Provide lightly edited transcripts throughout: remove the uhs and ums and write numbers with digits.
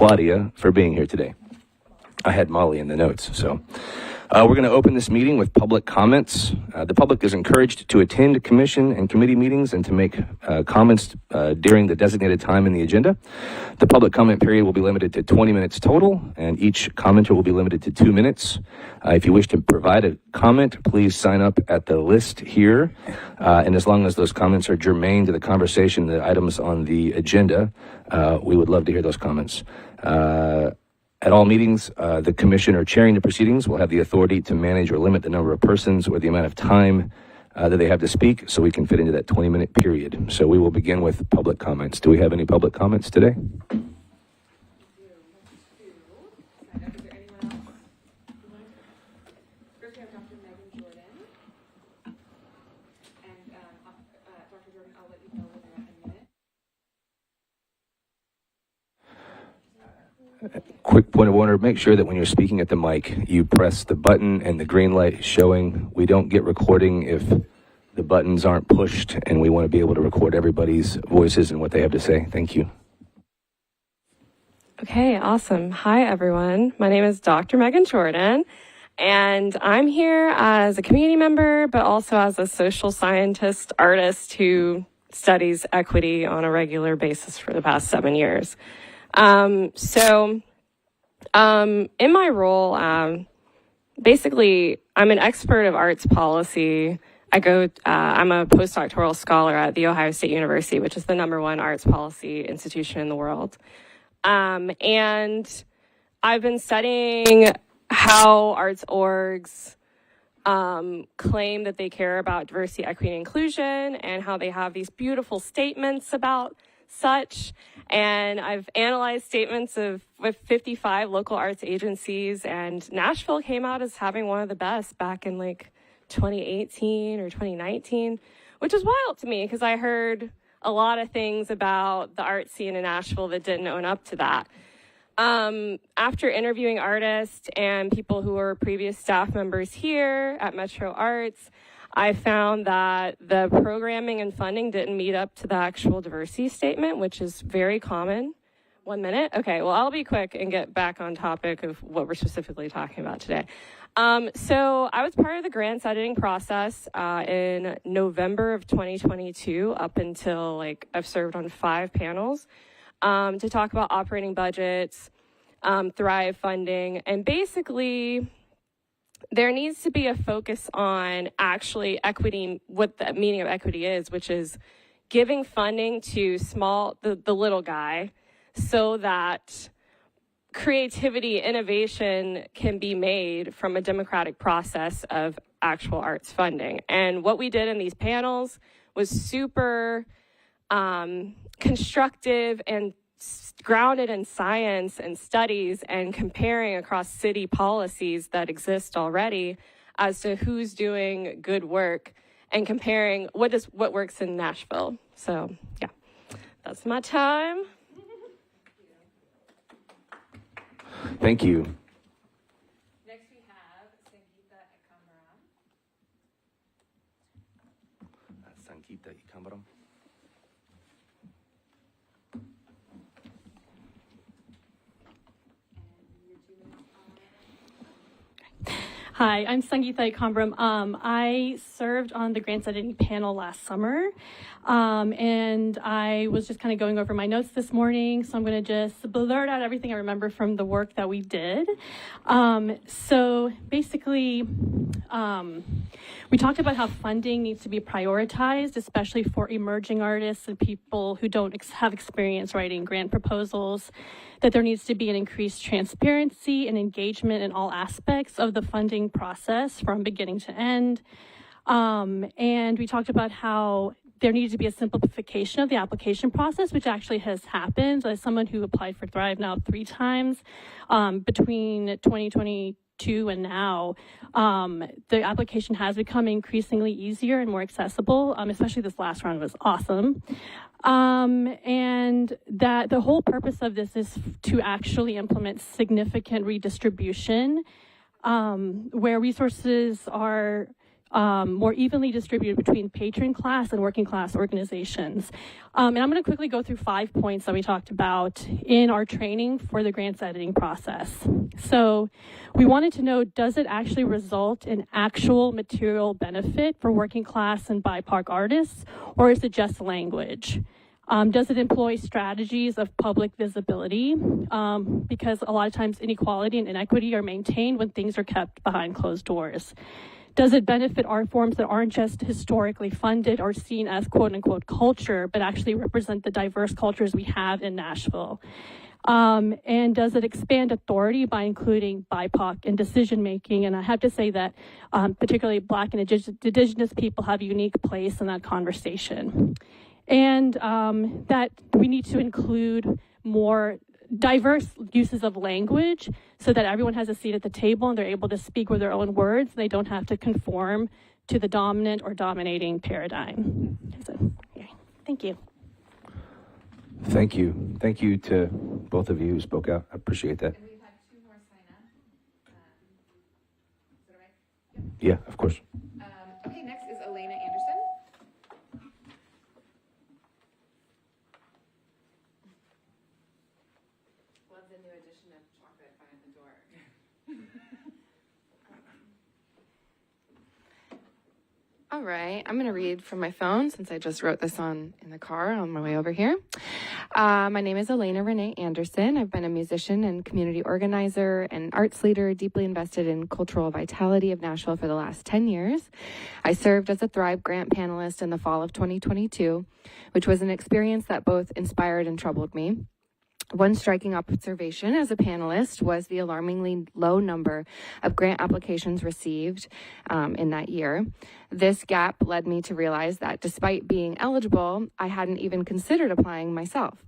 Claudia for being here today. I had Molly in the notes, so. We're going to open this meeting with public comments. The public is encouraged to attend commission and committee meetings and to make comments during the designated time in the agenda. The public comment period will be limited to 20 minutes total, and each commenter will be limited to 2 minutes. If you wish to provide a comment, please sign up at the list here. And as long as those comments are germane to the conversation, the items on the agenda, we would love to hear those comments. At all meetings, the commissioner chairing the proceedings will have the authority to manage or limit the number of persons or the amount of time that they have to speak, so we can fit into that 20-minute period. So we will begin with public comments. Do we have any public comments today? Quick point of order, make sure that when you're speaking at the mic, you press the button and the green light is showing. We don't get recording if the buttons aren't pushed, and we want to be able to record everybody's voices and what they have to say. Thank you. Okay, awesome. Hi, everyone. My name is Dr. Megan Jordan, and I'm here as a community member, but also as a social scientist artist who studies equity on a regular basis for the past 7 years. In my role, basically, I'm an expert of arts policy. I'm a postdoctoral scholar at The Ohio State University, which is the #1 arts policy institution in the world. And I've been studying how arts orgs claim that they care about diversity, equity, and inclusion, and how they have these beautiful statements about such. And I've analyzed statements with 55 local arts agencies, and Nashville came out as having one of the best back in like 2018 or 2019, which is wild to me because I heard a lot of things about the art scene in Nashville that didn't own up to that. After interviewing artists and people who were previous staff members here at Metro Arts, I found that the programming and funding didn't meet up to the actual diversity statement, which is very common. 1 minute? Okay, well, I'll be quick and get back on topic of what we're specifically talking about today. So I was part of the grants editing process in November of 2022 up until I've served on 5 panels to talk about operating budgets, Thrive funding, and basically there needs to be a focus on actually equity, what the meaning of equity is, which is giving funding to the little guy so that creativity, innovation can be made from a democratic process of actual arts funding. And what we did in these panels was super constructive and grounded in science and studies and comparing across city policies that exist already as to who's doing good work and comparing what works in Nashville. So yeah, that's my time. Thank you. Next we have Sangeeta Ekamaram. Sangeeta Ekamaram. Hi, I'm Sangeeta Ekamaram. I served on the grants editing panel last summer, and I was just kind of going over my notes this morning, so I'm going to just blurt out everything I remember from the work that we did. So basically, we talked about how funding needs to be prioritized, especially for emerging artists and people who don't have experience writing grant proposals, that there needs to be an increased transparency and engagement in all aspects of the funding process from beginning to end. And we talked about how there needs to be a simplification of the application process, which actually has happened. As someone who applied for Thrive now 3 times between 2022 and now, the application has become increasingly easier and more accessible, especially this last round was awesome. And that the whole purpose of this is to actually implement significant redistribution where resources are more evenly distributed between patron class and working class organizations. And I'm going to quickly go through 5 points that we talked about in our training for the grants editing process. So we wanted to know, does it actually result in actual material benefit for working class and BIPOC artists, or is it just language? Does it employ strategies of public visibility? Because a lot of times inequality and inequity are maintained when things are kept behind closed doors. Does it benefit art forms that aren't just historically funded or seen as quote unquote culture, but actually represent the diverse cultures we have in Nashville? And does it expand authority by including BIPOC in decision making? And I have to say that particularly Black and Indigenous people have a unique place in that conversation. And that we need to include more diverse uses of language so that everyone has a seat at the table and they're able to speak with their own words. They don't have to conform to the dominant or dominating paradigm. So, yeah. Thank you. Thank you. Thank you to both of you who spoke out. I appreciate that. And we've had 2 more sign up. Is that right? Yeah, of course. Okay, next is Elena Anderson. Love the new edition of chocolate by the door. All right, I'm going to read from my phone since I just wrote this in the car on my way over here. My name is Elena Renee Anderson. I've been a musician and community organizer and arts leader, deeply invested in cultural vitality of Nashville for the last 10 years. I served as a Thrive Grant panelist in the fall of 2022, which was an experience that both inspired and troubled me. One striking observation as a panelist was the alarmingly low number of grant applications received in that year. This gap led me to realize that despite being eligible, I hadn't even considered applying myself.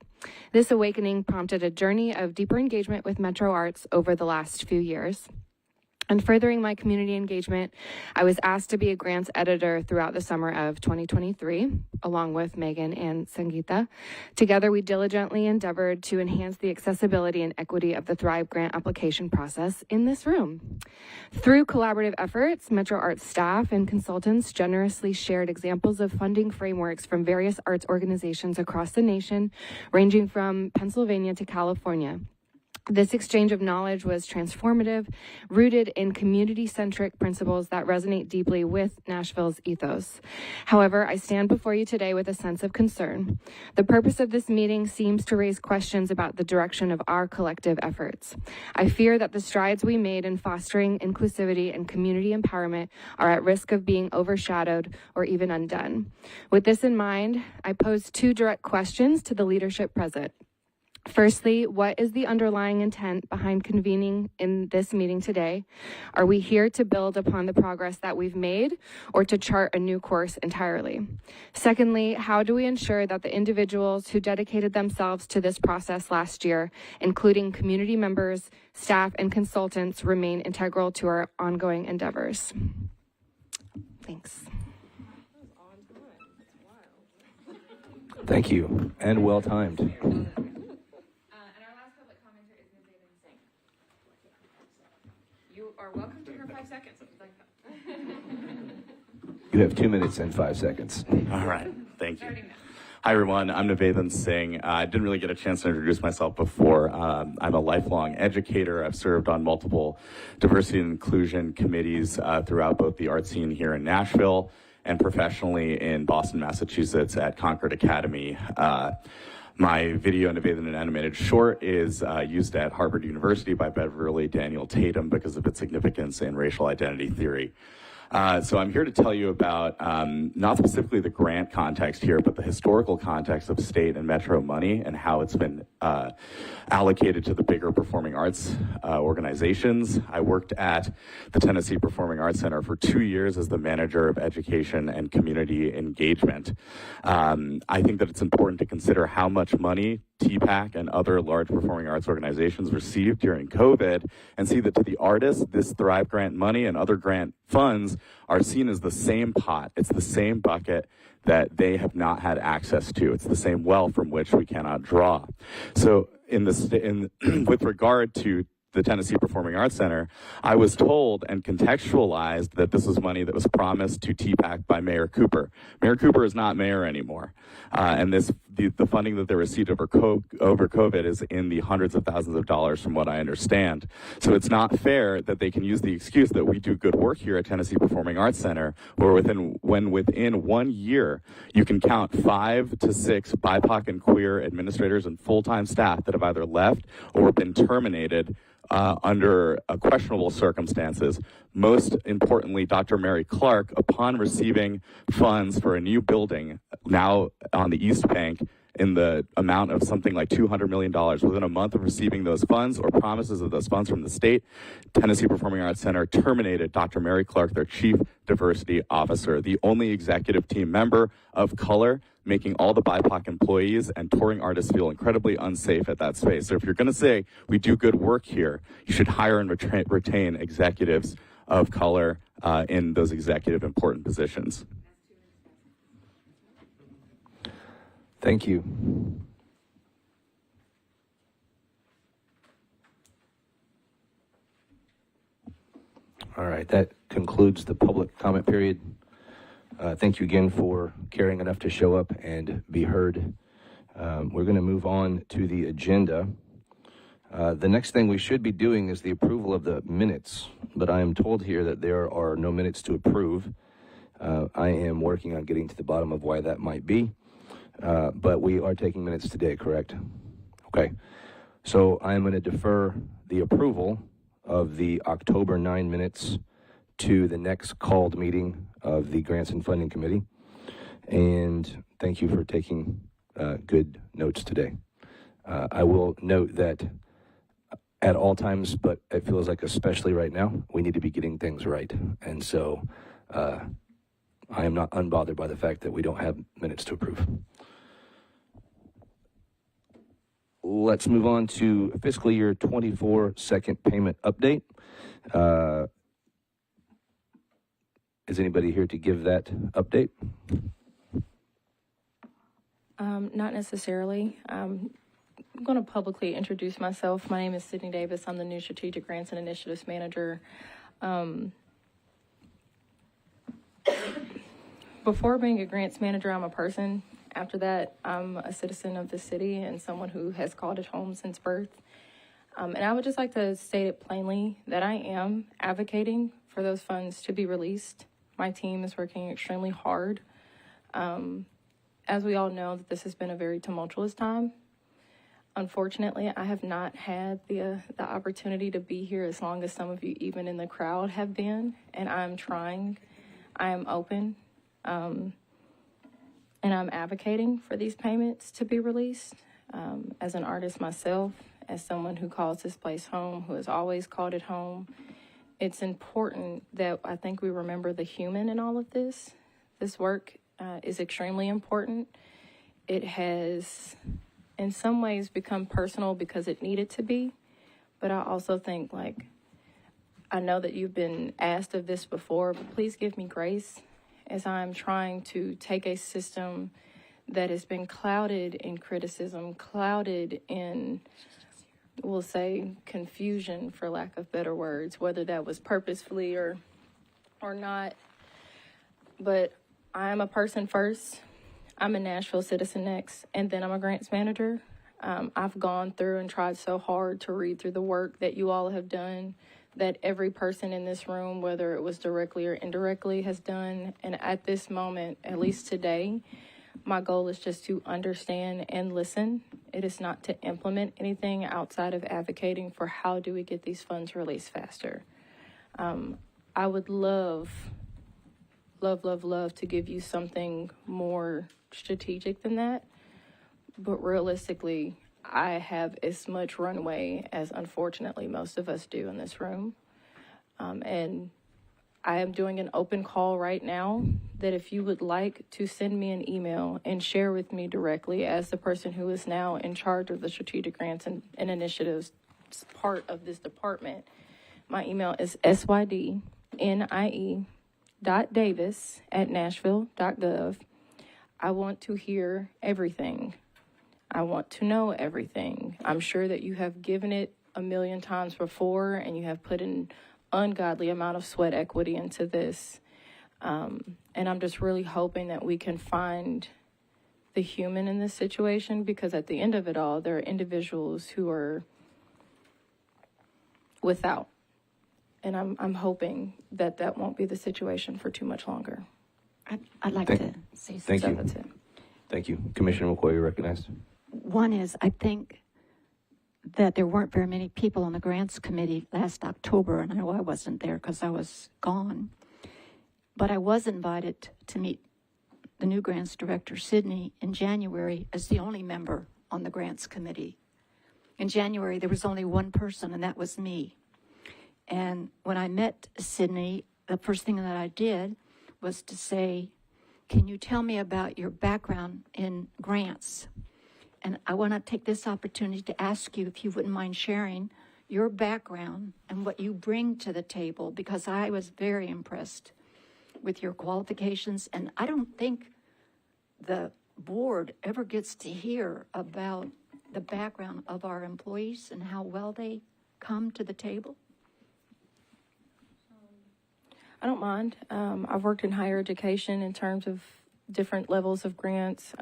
This awakening prompted a journey of deeper engagement with Metro Arts over the last few years. And furthering my community engagement, I was asked to be a grants editor throughout the summer of 2023, along with Megan and Sangeeta. Together, we diligently endeavored to enhance the accessibility and equity of the Thrive grant application process in this room. Through collaborative efforts, Metro Arts staff and consultants generously shared examples of funding frameworks from various arts organizations across the nation, ranging from Pennsylvania to California. This exchange of knowledge was transformative, rooted in community-centric principles that resonate deeply with Nashville's ethos. However, I stand before you today with a sense of concern. The purpose of this meeting seems to raise questions about the direction of our collective efforts. I fear that the strides we made in fostering inclusivity and community empowerment are at risk of being overshadowed or even undone. With this in mind, I pose 2 direct questions to the leadership present. Firstly, what is the underlying intent behind convening in this meeting today? Are we here to build upon the progress that we've made or to chart a new course entirely? Secondly, how do we ensure that the individuals who dedicated themselves to this process last year, including community members, staff, and consultants, remain integral to our ongoing endeavors? Thanks. Thank you, and well timed. Are welcome to her 5 seconds. You have 2 minutes and 5 seconds. All right, thank you. Hi everyone, I'm Davidson Singh. I didn't really get a chance to introduce myself before. I'm a lifelong educator. I've served on multiple diversity and inclusion committees throughout both the art scene here in Nashville and professionally in Boston, Massachusetts at Concord Academy. My video innovative and animated short is used at Harvard University by Beverly Daniel Tatum because of its significance in racial identity theory. So I'm here to tell you about not specifically the grant context here, but the historical context of state and metro money and how it's been allocated to the bigger performing arts organizations. I worked at the Tennessee Performing Arts Center for 2 years as the manager of education and community engagement. I think that it's important to consider how much money TPAC and other large performing arts organizations received during COVID and see that to the artists, this Thrive Grant money and other grant funds are seen as the same pot. It's the same bucket that they have not had access to. It's the same well from which we cannot draw. So with regard to the Tennessee Performing Arts Center, I was told and contextualized that this was money that was promised to TPAC by Mayor Cooper. Mayor Cooper is not mayor anymore. And the funding that they received over COVID is in the hundreds of thousands of dollars from what I understand. So it's not fair that they can use the excuse that we do good work here at Tennessee Performing Arts Center, when within 1 year you can count 5 to 6 BIPOC and queer administrators and full-time staff that have either left or been terminated under questionable circumstances. Most importantly, Dr. Mary Clark, upon receiving funds for a new building now on the East Bank in the amount of something like $200 million, within a month of receiving those funds or promises of those funds from the state, Tennessee Performing Arts Center terminated Dr. Mary Clark, their chief diversity officer, the only executive team member of color, making all the BIPOC employees and touring artists feel incredibly unsafe at that space. So if you're going to say we do good work here, you should hire and retain executives of color in those executive important positions. Thank you. All right, that concludes the public comment period. Thank you again for caring enough to show up and be heard. We're going to move on to the agenda. The next thing we should be doing is the approval of the minutes, but I am told here that there are no minutes to approve. I am working on getting to the bottom of why that might be, but we are taking minutes today, correct? Okay, so I'm going to defer the approval of the October 9 minutes to the next called meeting of the Grants and Funding Committee. And thank you for taking good notes today. I will note that at all times, but it feels like especially right now, we need to be getting things right. And so I am not unbothered by the fact that we don't have minutes to approve. Let's move on to fiscal year 24 second payment update. Is anybody here to give that update? Not necessarily. I'm going to publicly introduce myself. My name is Sydney Davis. I'm the new Strategic Grants and Initiatives Manager. Before being a grants manager, I'm a person. After that, I'm a citizen of the city and someone who has called it home since birth. And I would just like to state it plainly that I am advocating for those funds to be released. My team is working extremely hard. As we all know, that this has been a very tumultuous time. Unfortunately, I have not had the opportunity to be here as long as some of you, even in the crowd, have been. And I'm trying. I am open. And I'm advocating for these payments to be released. As an artist myself, as someone who calls this place home, who has always called it home, it's important that I think we remember the human in all of this. This work is extremely important. It has, in some ways, become personal because it needed to be. But I also think, I know that you've been asked of this before, but please give me grace as I'm trying to take a system that has been clouded in criticism, clouded in, we'll say, confusion, for lack of better words, whether that was purposefully or not. But I am a person first. I'm a Nashville citizen next, and then I'm a grants manager. I've gone through and tried so hard to read through the work that you all have done, that every person in this room, whether it was directly or indirectly, has done. And at this moment, at least today, my goal is just to understand and listen. It is not to implement anything outside of advocating for how do we get these funds released faster. I would love to give you something more strategic than that. But realistically, I have as much runway as unfortunately most of us do in this room. And I am doing an open call right now that if you would like to send me an email and share with me directly as the person who is now in charge of the strategic grants and initiatives part of this department, my email is sydnie.davis@nashville.gov. I want to hear everything. I want to know everything. I'm sure that you have given it a million times before, and you have put an ungodly amount of sweat equity into this. And I'm just really hoping that we can find the human in this situation, because at the end of it all, there are individuals who are without. And I'm hoping that that won't be the situation for too much longer. I'd like to say something. Thank you. That's it. Thank you. Commissioner McCoy, you're recognized. One is, I think that there weren't very many people on the grants committee last October, and I know I wasn't there because I was gone. But I was invited to meet the new grants director, Sydney, in January as the only member on the grants committee. In January, there was only one person, and that was me. And when I met Sydney, the first thing that I did was to say, can you tell me about your background in grants? And I want to take this opportunity to ask you if you wouldn't mind sharing your background and what you bring to the table, because I was very impressed with your qualifications. And I don't think the board ever gets to hear about the background of our employees and how well they come to the table. I don't mind. I've worked in higher education in terms of different levels of grants,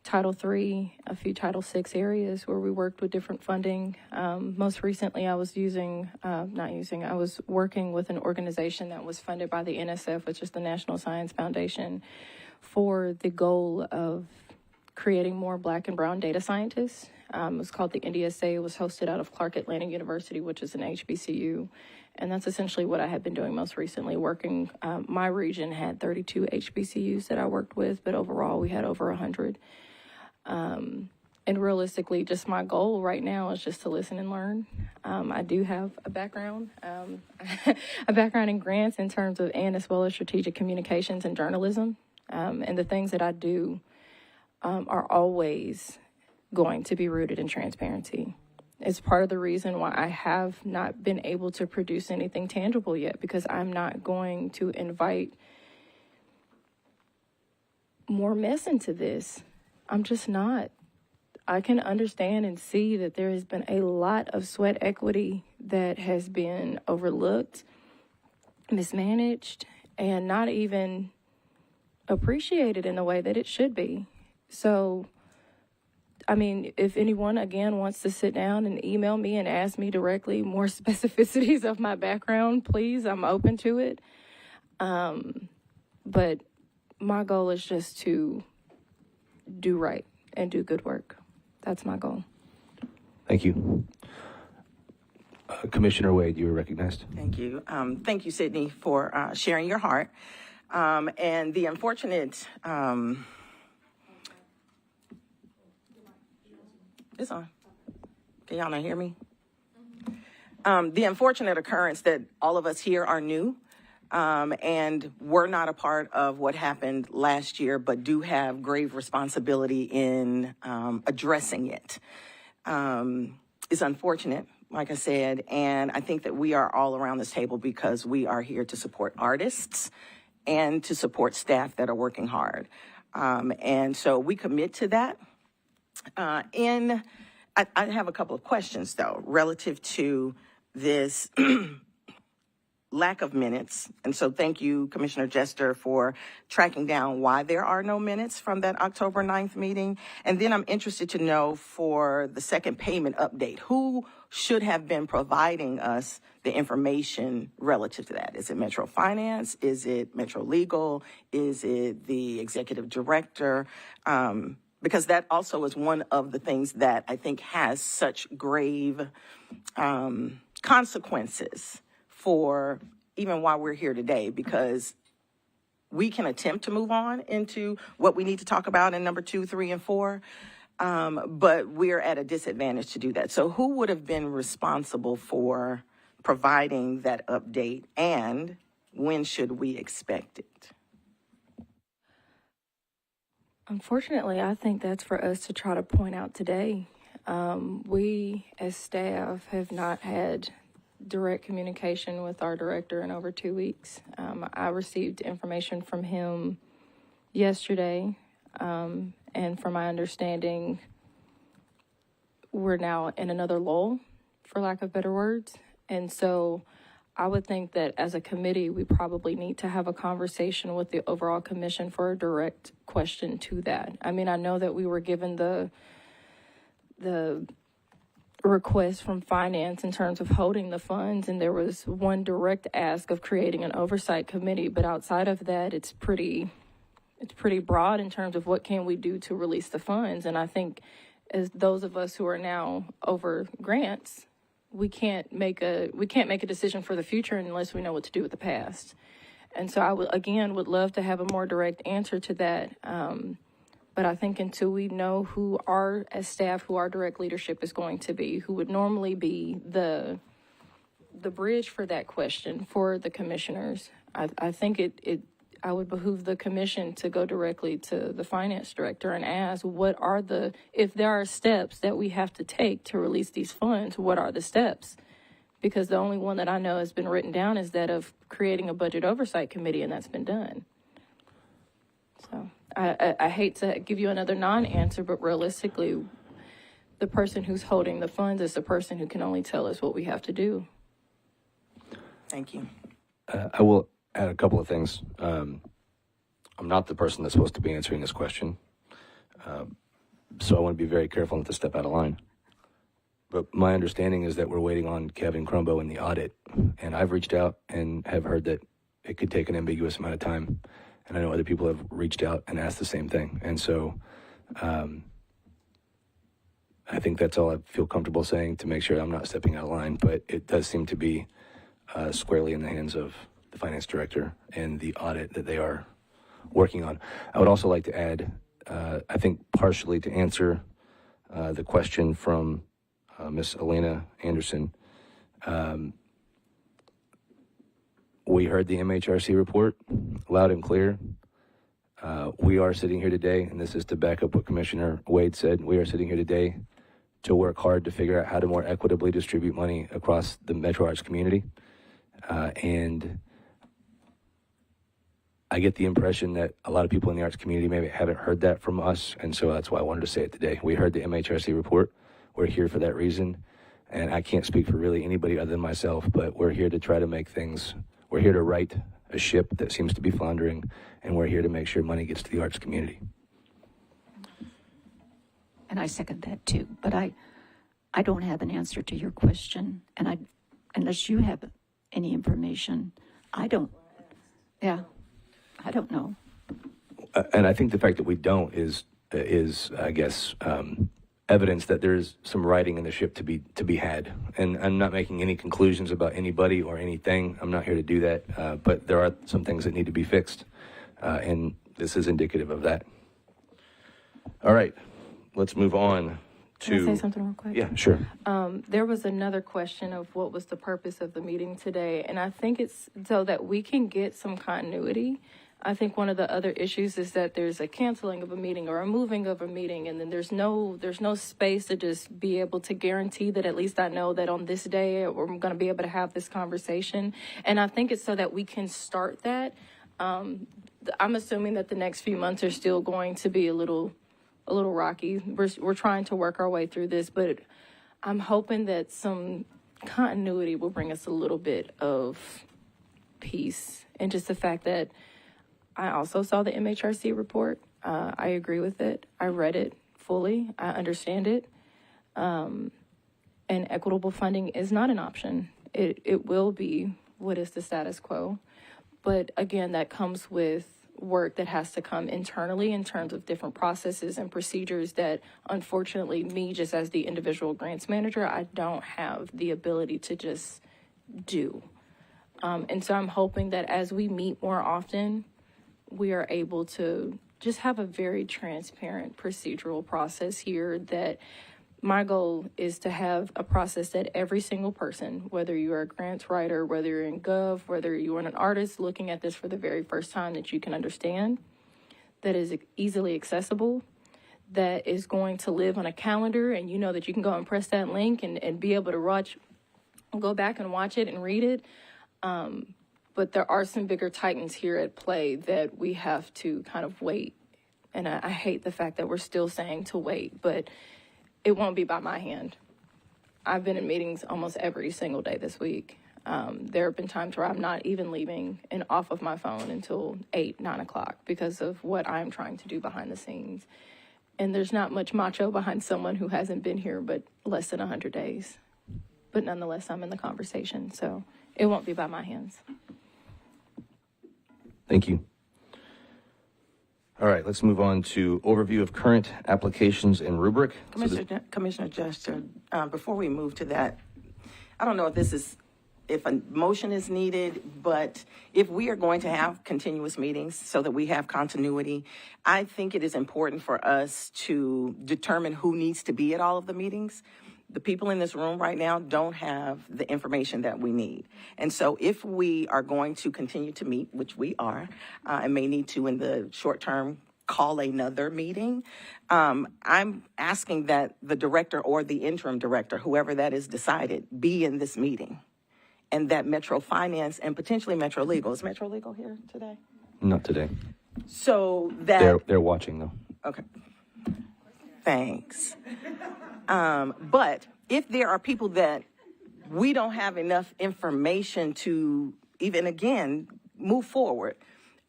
Title III, a few Title VI areas where we worked with different funding. Most recently, I was I was working with an organization that was funded by the NSF, which is the National Science Foundation, for the goal of creating more Black and Brown data scientists. It was called the NDSA. It was hosted out of Clark Atlanta University, which is an HBCU. And that's essentially what I had been doing most recently, working. My region had 32 HBCUs that I worked with, but overall we had over 100. And realistically, just my goal right now is just to listen and learn. I do have a background, in grants in terms of, and as well as strategic communications and journalism. And the things that I do are always going to be rooted in transparency. It's part of the reason why I have not been able to produce anything tangible yet, because I'm not going to invite more mess into this. I'm just not. I can understand and see that there has been a lot of sweat equity that has been overlooked, mismanaged, and not even appreciated in the way that it should be. So, I mean, if anyone, again, wants to sit down and email me and ask me directly more specificities of my background, please, I'm open to it. But my goal is just to do right and do good work. That's my goal. Thank you. Commissioner Wade, you are recognized. Thank you. Thank you, Sydney, for sharing your heart. And the unfortunate... It's on. Can y'all not hear me? The unfortunate occurrence that all of us here are new and we're not a part of what happened last year, but do have grave responsibility in addressing it. Is unfortunate, like I said, and I think that we are all around this table because we are here to support artists and to support staff that are working hard. And so we commit to that. I have a couple of questions, though, relative to this lack of minutes. And so thank you, Commissioner Jester, for tracking down why there are no minutes from that October 9th meeting. And then I'm interested to know, for the second payment update, who should have been providing us the information relative to that? Is it Metro Finance? Is it Metro Legal? Is it the executive director? Because that also is one of the things that I think has such grave consequences for even why we're here today, because we can attempt to move on into what we need to talk about in number 2, 3, and 4, but we're at a disadvantage to do that. So who would have been responsible for providing that update, and when should we expect it? Unfortunately, I think that's for us to try to point out today. We, as staff, have not had direct communication with our director in over 2 weeks. I received information from him yesterday, and from my understanding, we're now in another lull for lack of better words. And so I would think that as a committee, we probably need to have a conversation with the overall commission for a direct question to that. I mean, I know that we were given the request from finance in terms of holding the funds, and there was one direct ask of creating an oversight committee, but outside of that, it's pretty broad in terms of what can we do to release the funds. And I think as those of us who are now over grants, we can't make a decision for the future unless we know what to do with the past. And so I would love to have a more direct answer to that. But I think until we know who our direct leadership is going to be, who would normally be the bridge for that question for the commissioners, I think I would behoove the commission to go directly to the finance director and ask, if there are steps that we have to take to release these funds, what are the steps? Because the only one that I know has been written down is that of creating a budget oversight committee, and that's been done. So I hate to give you another non-answer, but realistically, the person who's holding the funds is the person who can only tell us what we have to do. Thank you. I will add a couple of things. I'm not the person that's supposed to be answering this question, so I want to be very careful not to step out of line. But my understanding is that we're waiting on Kevin Crumbo in the audit, and I've reached out and have heard that it could take an ambiguous amount of time, and I know other people have reached out and asked the same thing. And so I think that's all I feel comfortable saying to make sure I'm not stepping out of line, but it does seem to be squarely in the hands of the finance director and the audit that they are working on. I would also like to add, I think partially to answer the question from Ms. Elena Anderson, we heard the MHRC report loud and clear. We are sitting here today, and this is to back up what Commissioner Wade said, we are sitting here today to work hard to figure out how to more equitably distribute money across the Metro Arts community. And I get the impression that a lot of people in the arts community maybe haven't heard that from us, and so that's why I wanted to say it today. We heard the MHRC report. We're here for that reason, and I can't speak for really anybody other than myself, but we're here to try to make things, we're here to right a ship that seems to be floundering, and we're here to make sure money gets to the arts community. And I second that too, but I don't have an answer to your question, and unless you have any information, I don't know. And I think the fact that we don't is I guess, evidence that there's some writing in the ship to be had. And I'm not making any conclusions about anybody or anything. I'm not here to do that. But there are some things that need to be fixed. And this is indicative of that. All right, let's move on to... Can I say something real quick? Yeah, sure. There was another question of what was the purpose of the meeting today. And I think it's so that we can get some continuity. I think one of the other issues is that there's a canceling of a meeting or a moving of a meeting, and then there's no space to just be able to guarantee that at least I know that on this day we're going to be able to have this conversation. And I think it's so that we can start that. I'm assuming that the next few months are still going to be a little rocky. We're trying to work our way through this, but I'm hoping that some continuity will bring us a little bit of peace, and just the fact that I also saw the MHRC report. I agree with it. I read it fully. I understand it. And equitable funding is not an option. It will be what is the status quo. But again, that comes with work that has to come internally in terms of different processes and procedures that, unfortunately, me, just as the individual grants manager, I don't have the ability to just do. And so I'm hoping that as we meet more often, we are able to just have a very transparent procedural process here. That my goal is to have a process that every single person, whether you're a grants writer, whether you're in Gov, whether you're an artist looking at this for the very first time, that you can understand, that is easily accessible, that is going to live on a calendar, and you know that you can go and press that link and be able to go back and watch it and read it. But there are some bigger titans here at play that we have to kind of wait. And I hate the fact that we're still saying to wait, but it won't be by my hand. I've been in meetings almost every single day this week. There have been times where I'm not even leaving and off of my phone until 8, 9 o'clock because of what I'm trying to do behind the scenes. And there's not much macho behind someone who hasn't been here but less than 100 days. But nonetheless, I'm in the conversation, so it won't be by my hands. Thank you. All right, let's move on to overview of current applications and rubric. Commissioner Jester, before we move to that, I don't know if a motion is needed, but if we are going to have continuous meetings so that we have continuity, I think it is important for us to determine who needs to be at all of the meetings. The people in this room right now don't have the information that we need. And so if we are going to continue to meet, which we are, and may need to in the short term call another meeting, I'm asking that the director or the interim director, whoever that is decided, be in this meeting. And that Metro Finance and potentially Metro Legal. Is Metro Legal here today? Not today. So that... They're watching, though. Okay. Thanks. But if there are people that we don't have enough information to even, again, move forward,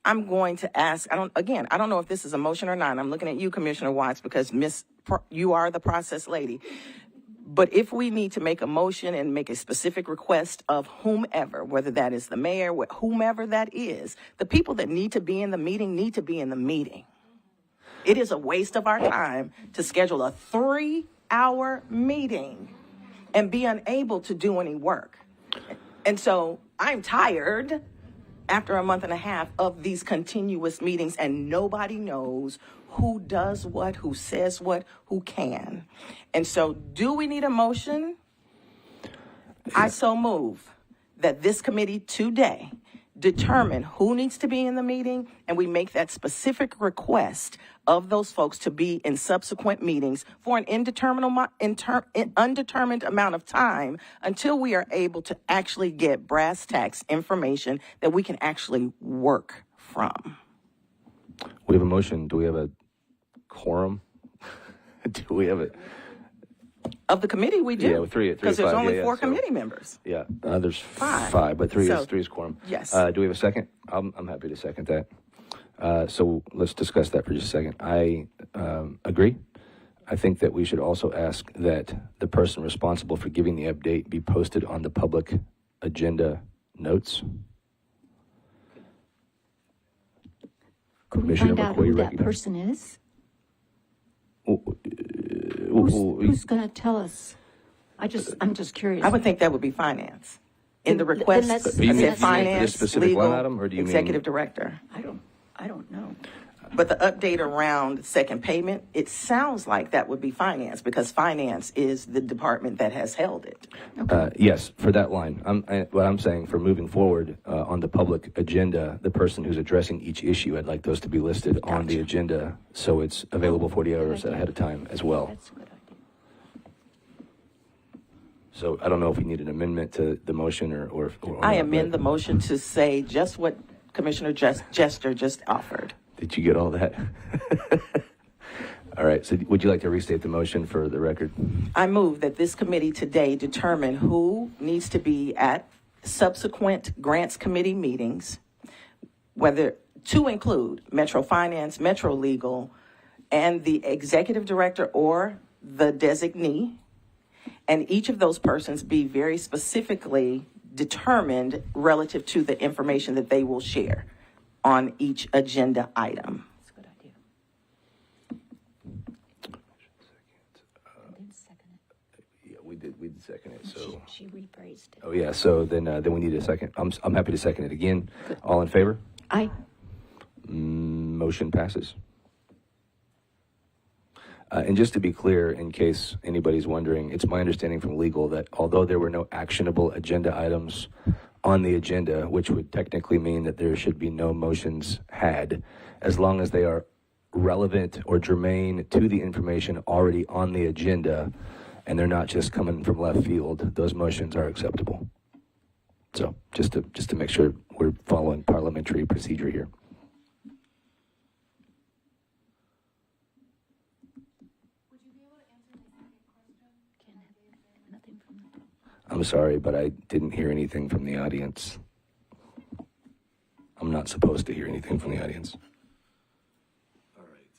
I'm going to ask, I don't know if this is a motion or not. I'm looking at you, Commissioner Watts, because you are the process lady. But if we need to make a motion and make a specific request of whomever, whether that is the mayor, whomever that is, the people that need to be in the meeting need to be in the meeting. It is a waste of our time to schedule a 3-hour meeting and be unable to do any work. And so I'm tired after a month and a half of these continuous meetings, and nobody knows who does what, who says what, who can. And so do we need a motion? I so move that this committee today determine who needs to be in the meeting, and we make that specific request of those folks to be in subsequent meetings for an undetermined amount of time until we are able to actually get brass tacks information that we can actually work from. We have a motion. Do we have a quorum? Do we have it? Of the committee, we do. Yeah, three because there's only four committee members. Yeah, there's five, but three is quorum. Yes. Do we have a second? I'm happy to second that. So let's discuss that for just a second. I agree. I think that we should also ask that the person responsible for giving the update be posted on the public agenda notes. Could we find out who that person is? Who's going to tell us? I'm just curious. I would think that would be finance. In the request, I said finance, specific legal, line item, or do you executive mean? Director. I don't know. But the update around second payment, it sounds like that would be finance because finance is the department that has held it. Yes, for that line. What I'm saying for moving forward on the public agenda, the person who's addressing each issue, I'd like those to be listed on the agenda so it's available 48 hours ahead of time as well. That's a good idea. So I don't know if we need an amendment to the motion or I amend the motion to say just what Commissioner Jester just offered. Did you get all that? All right. So would you like to restate the motion for the record? I move that this committee today determine who needs to be at subsequent grants committee meetings, whether to include Metro Finance, Metro Legal, and the executive director or the designee, and each of those persons be very specifically determined relative to the information that they will share on each agenda item. That's a good idea. Yeah, we did second it. So She rephrased it. oh yeah. So then we need a second. I'm happy to second it again. Good. All in favor? Aye. Motion passes. And just to be clear, in case anybody's wondering, it's my understanding from legal that although there were no actionable agenda items on the agenda, which would technically mean that there should be no motions had, as long as they are relevant or germane to the information already on the agenda, and they're not just coming from left field, those motions are acceptable. So just to make sure we're following parliamentary procedure here. I'm sorry, but I didn't hear anything from the audience. I'm not supposed to hear anything from the audience. All right.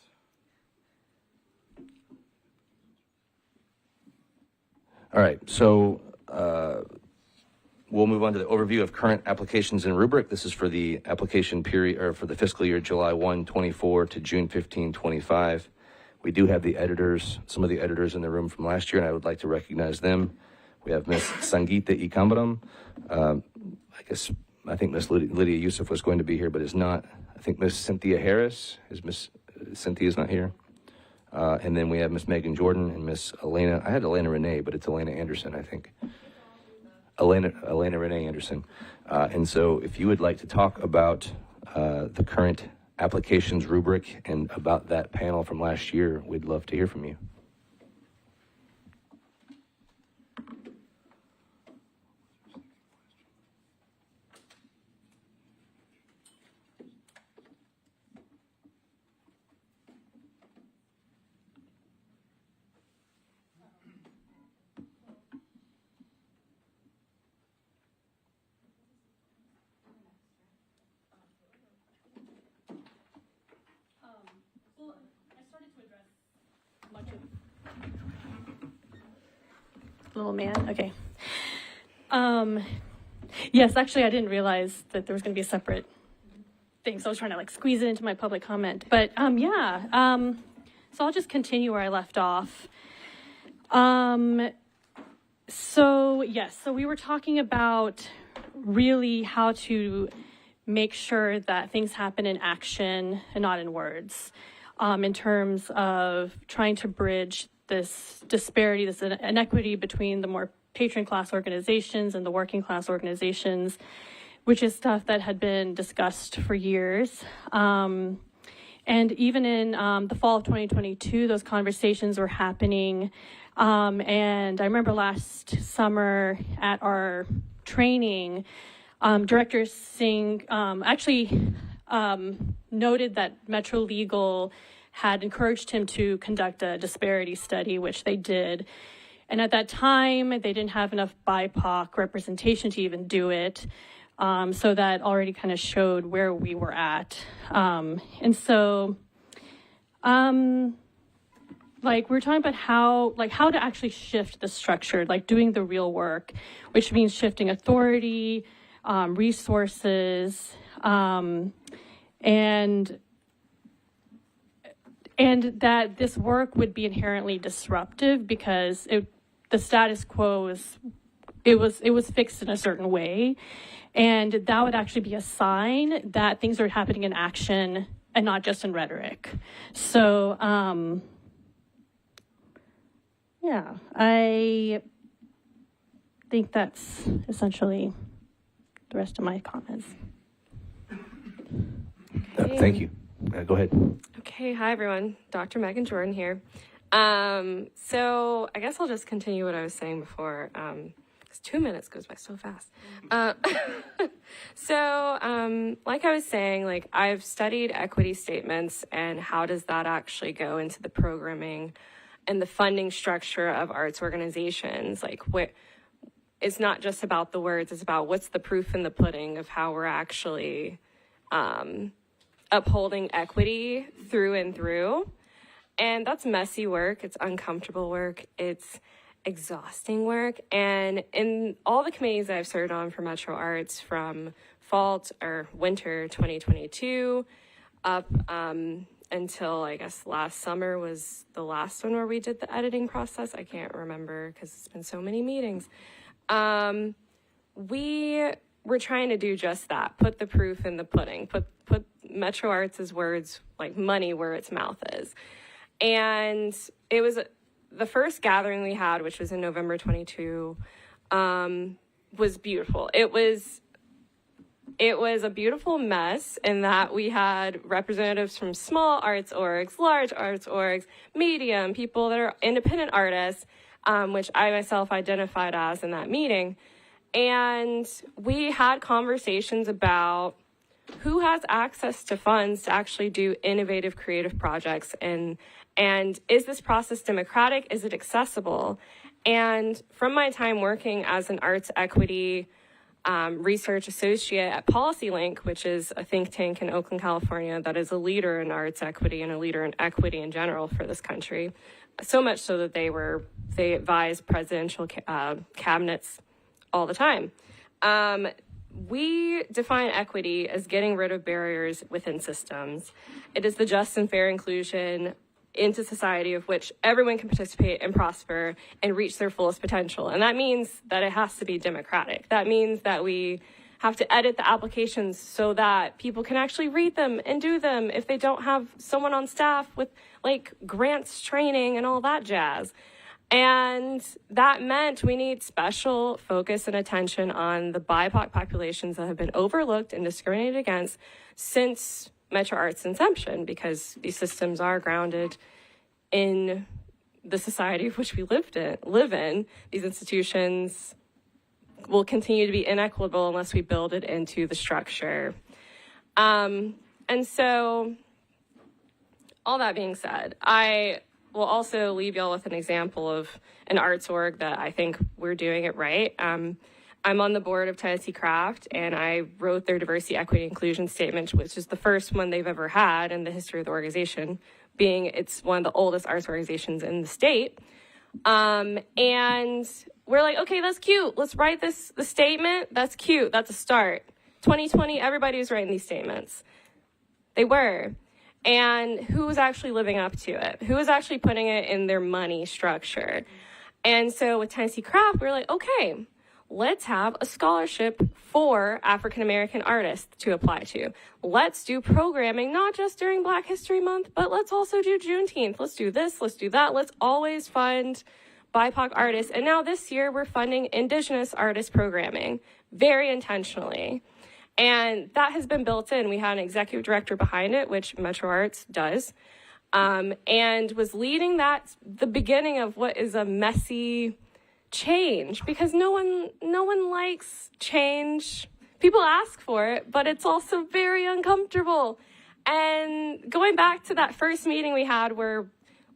All right, so we'll move on to the overview of current applications and rubric. This is for the application period, or for the fiscal year July 1, 24 to June 15, 25. We do have the editors, some of the editors in the room from last year, and I would like to recognize them. We have Ms. Sangeeta Ikambram. I think Ms. Lydia Youssef was going to be here, but is not. I think Ms. Cynthia Harris, Ms. Cynthia's not here. And then we have Ms. Megan Jordan and Ms. Elena. I had Elena Renee, but it's Elena Anderson, I think. Elena Renee Anderson. And so if you would like to talk about the current applications rubric and about that panel from last year, we'd love to hear from you. Little man, okay. Yes, actually, I didn't realize that there was going to be a separate thing, so I was trying to like squeeze it into my public comment. But so I'll just continue where I left off. So we were talking about really how to make sure that things happen in action and not in words, in terms of trying to bridge this disparity, this inequity between the more patron class organizations and the working class organizations, which is stuff that had been discussed for years. And even in the fall of 2022, those conversations were happening. And I remember last summer at our training, Director Singh actually noted that Metro Legal had encouraged him to conduct a disparity study, which they did. And at that time, they didn't have enough BIPOC representation to even do it. So that already kind of showed where we were at. And so, we're talking about how to actually shift the structure, like doing the real work, which means shifting authority, resources, and that this work would be inherently disruptive because the status quo was fixed in a certain way, and that would actually be a sign that things are happening in action and not just in rhetoric. So, I think that's essentially the rest of my comments. Thank you. Go ahead. Okay, hi everyone. Dr. Megan Jordan here. So I guess I'll just continue what I was saying before, because 2 minutes goes by so fast. Like I was saying, like I've studied equity statements and how does that actually go into the programming and the funding structure of arts organizations. Like it's not just about the words, it's about what's the proof in the pudding of how we're actually upholding equity through and through. And that's messy work. It's uncomfortable work. It's exhausting work. And in all the committees that I've served on for Metro Arts from winter 2022 up until I guess last summer was the last one where we did the editing process. I can't remember because it's been so many meetings. We were trying to do just that. Put the proof in the pudding. Put Metro Arts' words, like money, where its mouth is. And it was the first gathering we had, which was in November 22, was beautiful. It was a beautiful mess in that we had representatives from small arts orgs, large arts orgs, medium, people that are independent artists, which I myself identified as in that meeting. And we had conversations about who has access to funds to actually do innovative, creative projects, and is this process democratic? Is it accessible? And from my time working as an arts equity research associate at PolicyLink, which is a think tank in Oakland, California, that is a leader in arts equity and a leader in equity in general for this country. So much so that they advise presidential cabinets all the time. We define equity as getting rid of barriers within systems. It is the just and fair inclusion into society of which everyone can participate and prosper and reach their fullest potential. And that means that it has to be democratic. That means that we have to edit the applications so that people can actually read them and do them if they don't have someone on staff with like grants training and all that jazz. And that meant we need special focus and attention on the BIPOC populations that have been overlooked and discriminated against since Metro Art's inception, because these systems are grounded in the society of which we live in. These institutions will continue to be inequitable unless we build it into the structure. And so, all that being said, I will also leave y'all with an example of an arts org that I think we're doing it right. I'm on the board of Tennessee Craft, and I wrote their diversity, equity, inclusion statement, which is the first one they've ever had in the history of the organization, being it's one of the oldest arts organizations in the state. And we're like, okay, that's cute. Let's write the statement. That's cute. That's a start. 2020, everybody was writing these statements. They were. And who was actually living up to it? Who was actually putting it in their money structure? And so with Tennessee Craft, we're like, okay, let's have a scholarship for African-American artists to apply to. Let's do programming, not just during Black History Month, but let's also do Juneteenth. Let's do this, let's do that. Let's always fund BIPOC artists. And now this year, we're funding Indigenous artist programming very intentionally. And that has been built in. We had an executive director behind it, which Metro Arts does, and was leading the beginning of what is a messy change, because no one likes change. People ask for it, but it's also very uncomfortable. And going back to that first meeting we had where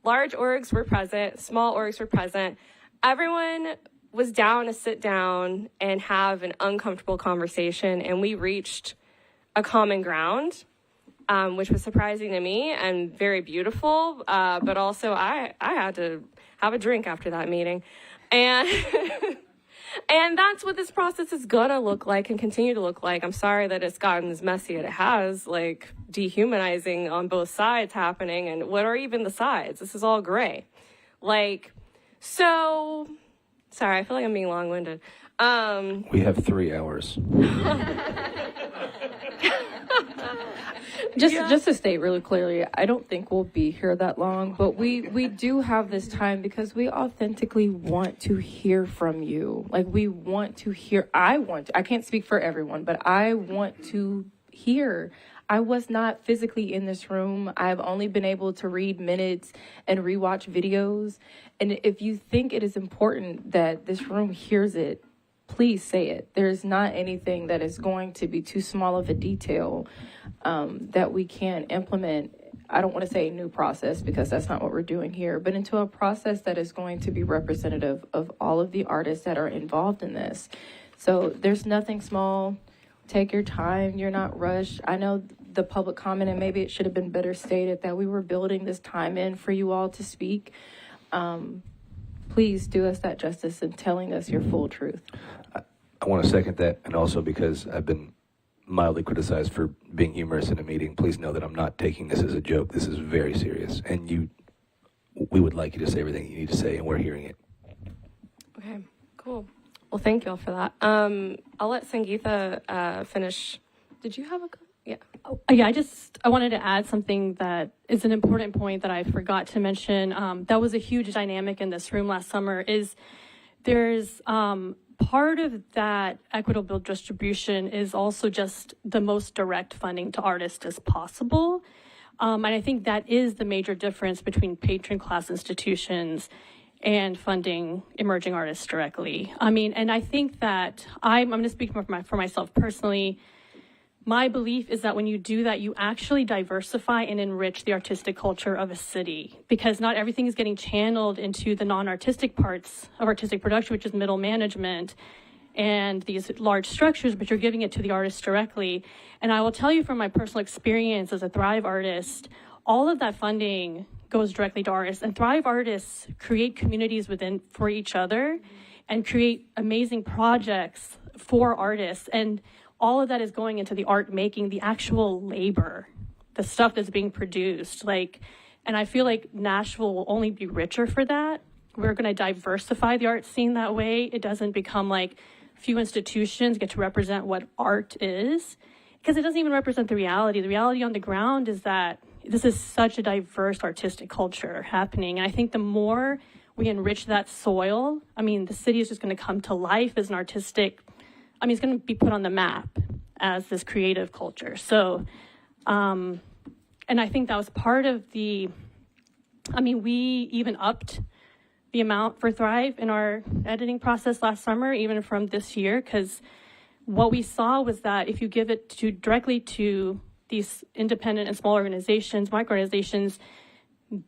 large orgs were present, small orgs were present, everyone was down to sit down and have an uncomfortable conversation, and we reached a common ground, which was surprising to me and very beautiful, but also I had to have a drink after that meeting. And and that's what this process is gonna look like and continue to look like. I'm sorry that it's gotten as messy as it has, like dehumanizing on both sides happening. And what are even the sides? This is all gray. So sorry, I feel like I'm being long-winded. We have 3 hours. Just to state really clearly, I don't think we'll be here that long, but we do have this time because we authentically want to hear from you. Like, we want to hear. I can't speak for everyone, but I want to hear. I was not physically in this room. I've only been able to read minutes and rewatch videos. And if you think it is important that this room hears it, please say it. There's not anything that is going to be too small of a detail that we can't implement. I don't want to say a new process because that's not what we're doing here, but into a process that is going to be representative of all of the artists that are involved in this. So there's nothing small. Take your time. You're not rushed. I know the public comment, and maybe it should have been better stated, that we were building this time in for you all to speak. Please do us that justice in telling us your full truth. I want to second that, and also because I've been mildly criticized for being humorous in a meeting, please know that I'm not taking this as a joke. This is very serious, and we would like you to say everything you need to say, and we're hearing it. Okay, cool. Well, thank you all for that. I'll let Sangeetha finish. Did you have a... Yeah. Oh, yeah, I wanted to add something that is an important point that I forgot to mention. That was a huge dynamic in this room last summer. There's part of that equitable distribution is also just the most direct funding to artists as possible. And I think that is the major difference between patron class institutions and funding emerging artists directly. I mean, and I think that I'm going to speak for myself personally. my belief is that when you do that, you actually diversify and enrich the artistic culture of a city, because not everything is getting channeled into the non-artistic parts of artistic production, which is middle management and these large structures, but you're giving it to the artists directly. And I will tell you from my personal experience as a Thrive artist, all of that funding goes directly to artists, and Thrive artists create communities for each other and create amazing projects for artists. And all of that is going into the art making, the actual labor, the stuff that's being produced. And I feel like Nashville will only be richer for that. We're going to diversify the art scene that way. It doesn't become like few institutions get to represent what art is, because it doesn't even represent the reality. The reality on the ground is that this is such a diverse artistic culture happening. And I think the more we enrich that soil, the city is just going to come to life as an artistic, it's going to be put on the map as this creative culture. So, and I think that was part of we even upped the amount for Thrive in our editing process last summer, even from this year, because what we saw was that if you give it directly to these independent and small organizations, micro-organizations,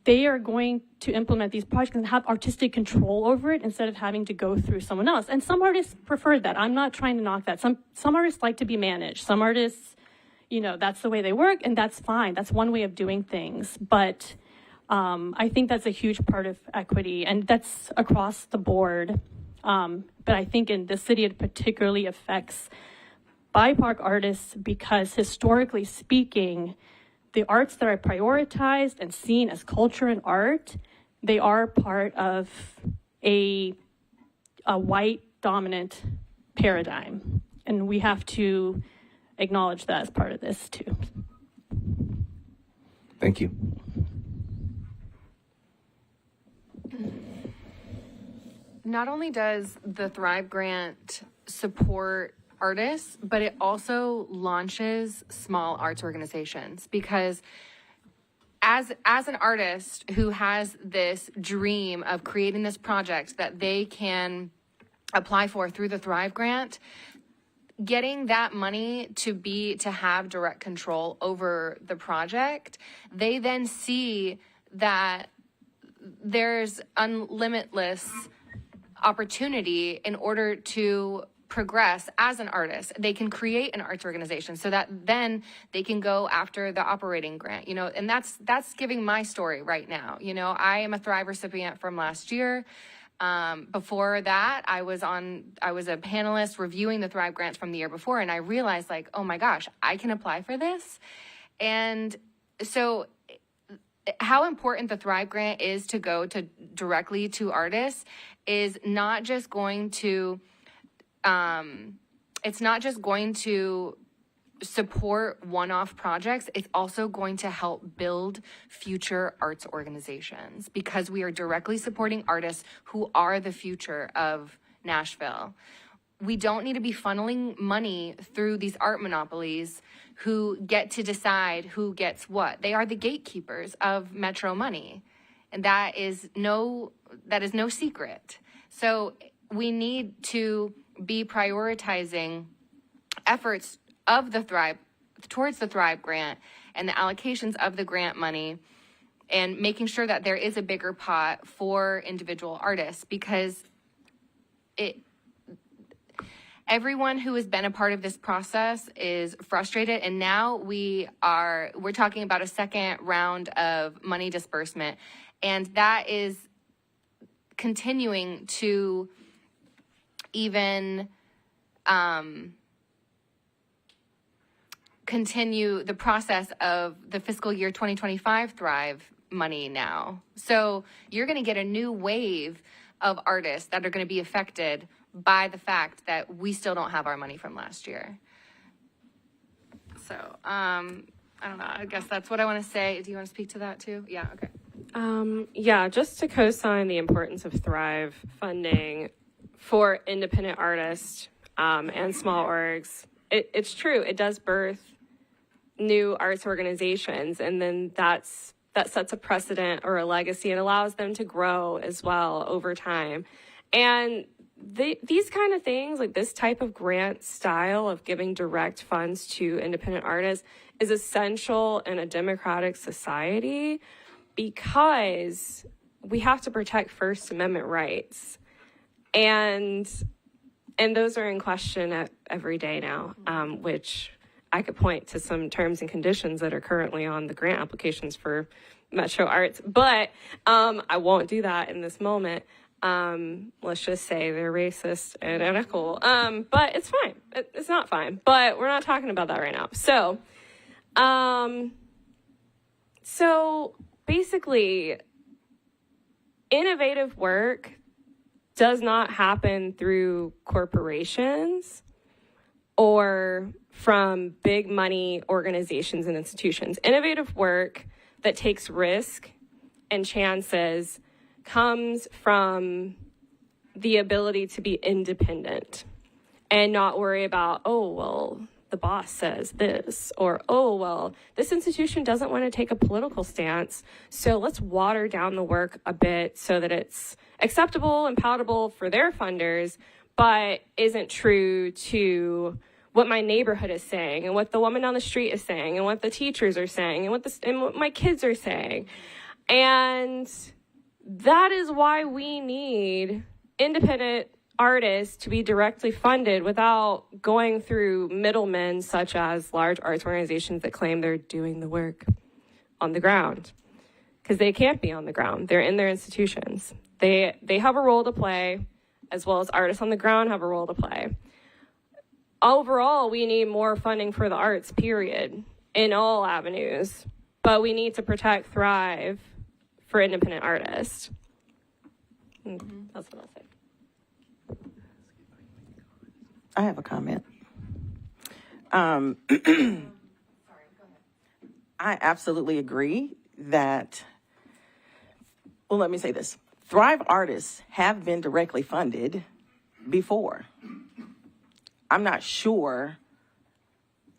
they are going to implement these projects and have artistic control over it instead of having to go through someone else. And some artists prefer that. I'm not trying to knock that. Some artists like to be managed. Some artists, that's the way they work, and that's fine. That's one way of doing things. But I think that's a huge part of equity, and that's across the board. But I think in this city, it particularly affects BIPOC artists because historically speaking, the arts that are prioritized and seen as culture and art, they are part of a white dominant paradigm. And we have to acknowledge that as part of this too. Thank you. Not only does the Thrive Grant support artists, but it also launches small arts organizations, because as an artist who has this dream of creating this project that they can apply for through the Thrive Grant, getting that money to have direct control over the project, they then see that there's unlimitless opportunity in order to progress as an artist. They can create an arts organization so that then they can go after the operating grant, and that's giving my story right now. I am a Thrive recipient from last year. Before that, I was a panelist reviewing the Thrive grants from the year before, and I realized oh my gosh, I can apply for this. And so how important the Thrive grant is to go directly to artists is not just going to it's not just going to support one-off projects, it's also going to help build future arts organizations, because we are directly supporting artists who are the future of Nashville. We don't need to be funneling money through these art monopolies who get to decide who gets what. They are the gatekeepers of Metro money, and that is no secret. So we need to be prioritizing efforts of the Thrive towards the Thrive grant and the allocations of the grant money, and making sure that there is a bigger pot for individual artists, because everyone who has been a part of this process is frustrated, and now we're talking about a second round of money disbursement, and that is continuing to even continue the process of the fiscal year 2025 Thrive money now. So you're going to get a new wave of artists that are going to be affected by the fact that we still don't have our money from last year. So I don't know. I guess that's what I want to say. Do you want to speak to that too? Yeah. Okay. Yeah, just to co-sign the importance of Thrive funding for independent artists and small orgs. It's true. It does birth new arts organizations, and then that sets a precedent or a legacy and allows them to grow as well over time. And these kind of things, like this type of grant style of giving direct funds to independent artists, is essential in a democratic society because we have to protect First Amendment rights. And those are in question every day now, which I could point to some terms and conditions that are currently on the grant applications for Metro Arts, but I won't do that in this moment. Let's just say they're racist and unethical. But it's fine. It's not fine. But we're not talking about that right now. So basically, innovative work does not happen through corporations or from big money organizations and institutions. Innovative work that takes risk and chances comes from the ability to be independent and not worry about, oh, well, the boss says this, or, oh, well, this institution doesn't want to take a political stance, so let's water down the work a bit so that it's acceptable and palatable for their funders, but isn't true to what my neighborhood is saying and what the woman down the street is saying and what the teachers are saying and what my kids are saying. And that is why we need independent artists to be directly funded without going through middlemen such as large arts organizations that claim they're doing the work on the ground. Because they can't be on the ground. They're in their institutions. They have a role to play, as well as artists on the ground have a role to play. Overall, we need more funding for the arts, period, in all avenues. But we need to protect, thrive for independent artists. That's what I'll say. I have a comment. I absolutely agree that, well, let me say this. Thrive artists have been directly funded before. I'm not sure,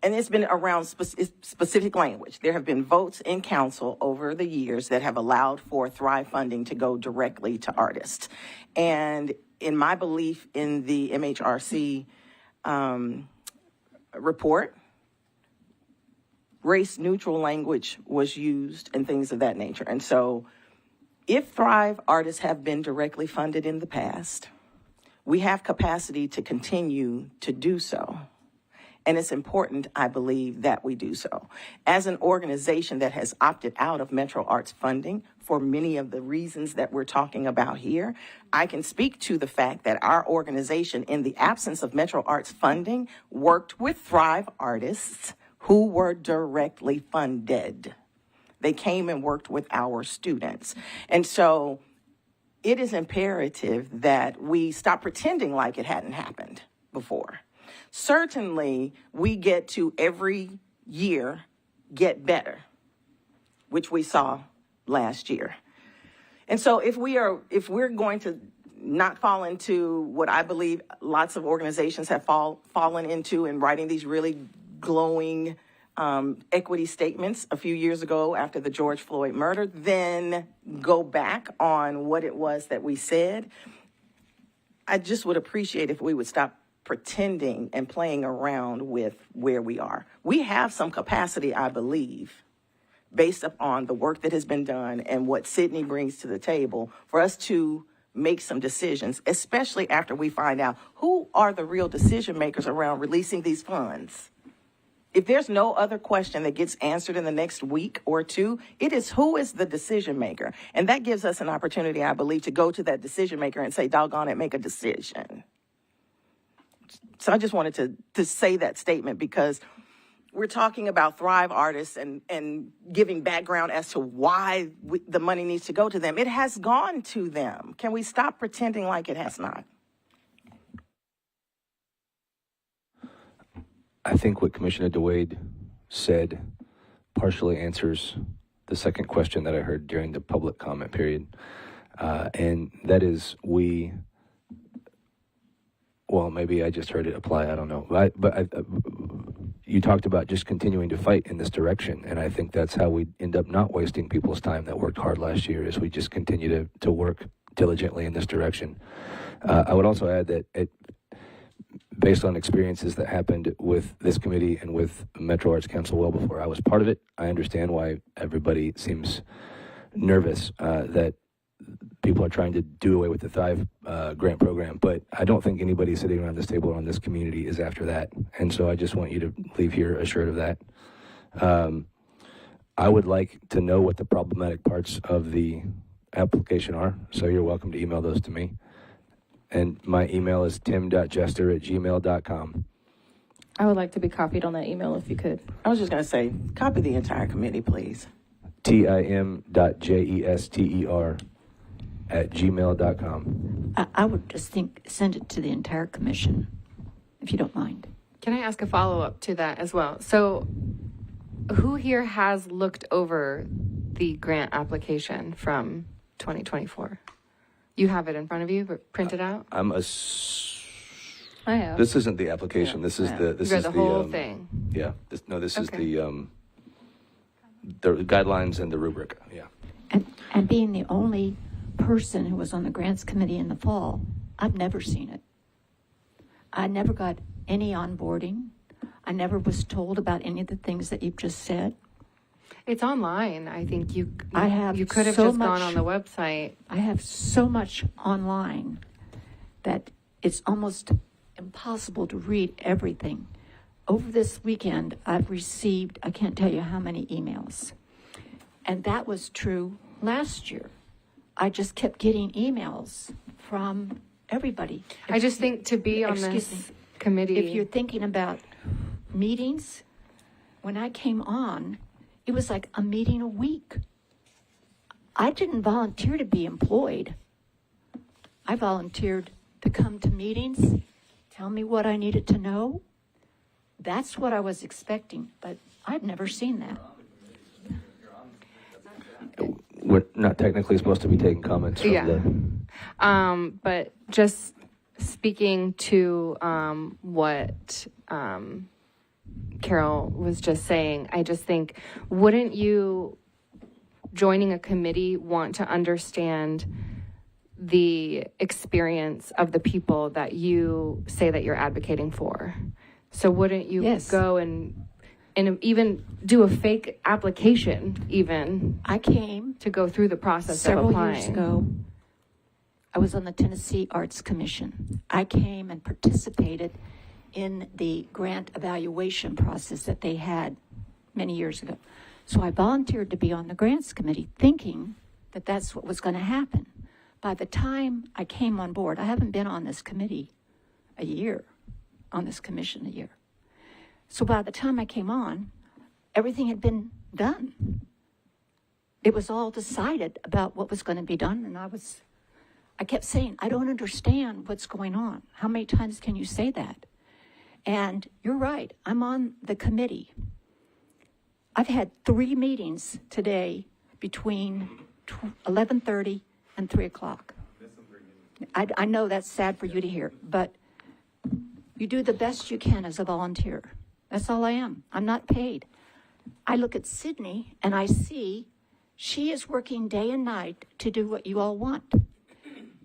and it's been around specific language. There have been votes in council over the years that have allowed for Thrive funding to go directly to artists. And in my belief in the MHRC report, race-neutral language was used and things of that nature. And so if Thrive artists have been directly funded in the past, we have capacity to continue to do so. And it's important, I believe, that we do so. As an organization that has opted out of Metro Arts funding for many of the reasons that we're talking about here, I can speak to the fact that our organization, in the absence of Metro Arts funding, worked with Thrive artists who were directly funded. They came and worked with our students. And so it is imperative that we stop pretending like it hadn't happened before. Certainly, we get to every year get better, which we saw last year. And so if we're going to not fall into what I believe lots of organizations have fallen into in writing these really glowing equity statements a few years ago after the George Floyd murder, then go back on what it was that we said, I just would appreciate if we would stop pretending and playing around with where we are. We have some capacity, I believe, based upon the work that has been done and what Sydney brings to the table, for us to make some decisions, especially after we find out who are the real decision makers around releasing these funds. If there's no other question that gets answered in the next week or two, it is who is the decision maker. And that gives us an opportunity, I believe, to go to that decision maker and say, doggone it, make a decision. So I just wanted to say that statement because we're talking about Thrive artists and giving background as to why the money needs to go to them. It has gone to them. Can we stop pretending like it has not? I think what Commissioner DeWade said partially answers the second question that I heard during the public comment period. And that is well, maybe I just heard it apply, I don't know. You talked about just continuing to fight in this direction, and I think that's how we end up not wasting people's time that worked hard last year, is we just continue to work diligently in this direction. I would also add that based on experiences that happened with this committee and with Metro Arts Council well before I was part of it, I understand why everybody seems nervous that people are trying to do away with the Thrive grant program, but I don't think anybody sitting around this table or on this community is after that. And so I just want you to leave here assured of that. I would like to know what the problematic parts of the application are, so you're welcome to email those to me. And my email is tim.jester@gmail.com. I would like to be copied on that email if you could. I was just going to say, copy the entire committee, please. tim.jester@gmail.com. I would just think send it to the entire commission, if you don't mind. Can I ask a follow-up to that as well? So who here has looked over the grant application from 2024? You have it in front of you, printed out? I have. This isn't the application. This is the. This You is read the whole thing. Yeah. This is Okay. the guidelines and the rubric. Yeah. And being the only person who was on the grants committee in the fall, I've never seen it. I never got any onboarding. I never was told about any of the things that you've just said. It's online. I think you could have so just much- gone on the website. I have so much online that it's almost impossible to read everything. Over this weekend, I've received, I can't tell you how many emails. And that was true last year. I just kept getting emails from everybody. I just think to be on Excuse this me. committee. If you're thinking about meetings, when I came on, it was like a meeting a week. I didn't volunteer to be employed. I volunteered to come to meetings, tell me what I needed to know. That's what I was expecting, but I've never seen that. We're not technically supposed to be taking comments from the. But just speaking to what Carol was just saying, I just think, wouldn't you, joining a committee, want to understand the experience of the people that you say that you're advocating for? So wouldn't you Yes. go and even do a fake application even I came to go through the process of several applying? years ago. I was on the Tennessee Arts Commission. I came and participated in the grant evaluation process that they had many years ago. So I volunteered to be on the grants committee thinking that that's what was going to happen. By the time I came on board, I haven't been on this committee a year, on this commission a year. So by the time I came on, everything had been done. It was all decided about what was going to be done, and I kept saying, I don't understand what's going on. How many times can you say that? And you're right, I'm on the committee. I've had 3 meetings today between 11:30 and 3 o'clock. I know that's sad for you to hear, but you do the best you can as a volunteer. That's all I am. I'm not paid. I look at Sydney and I see she is working day and night to do what you all want.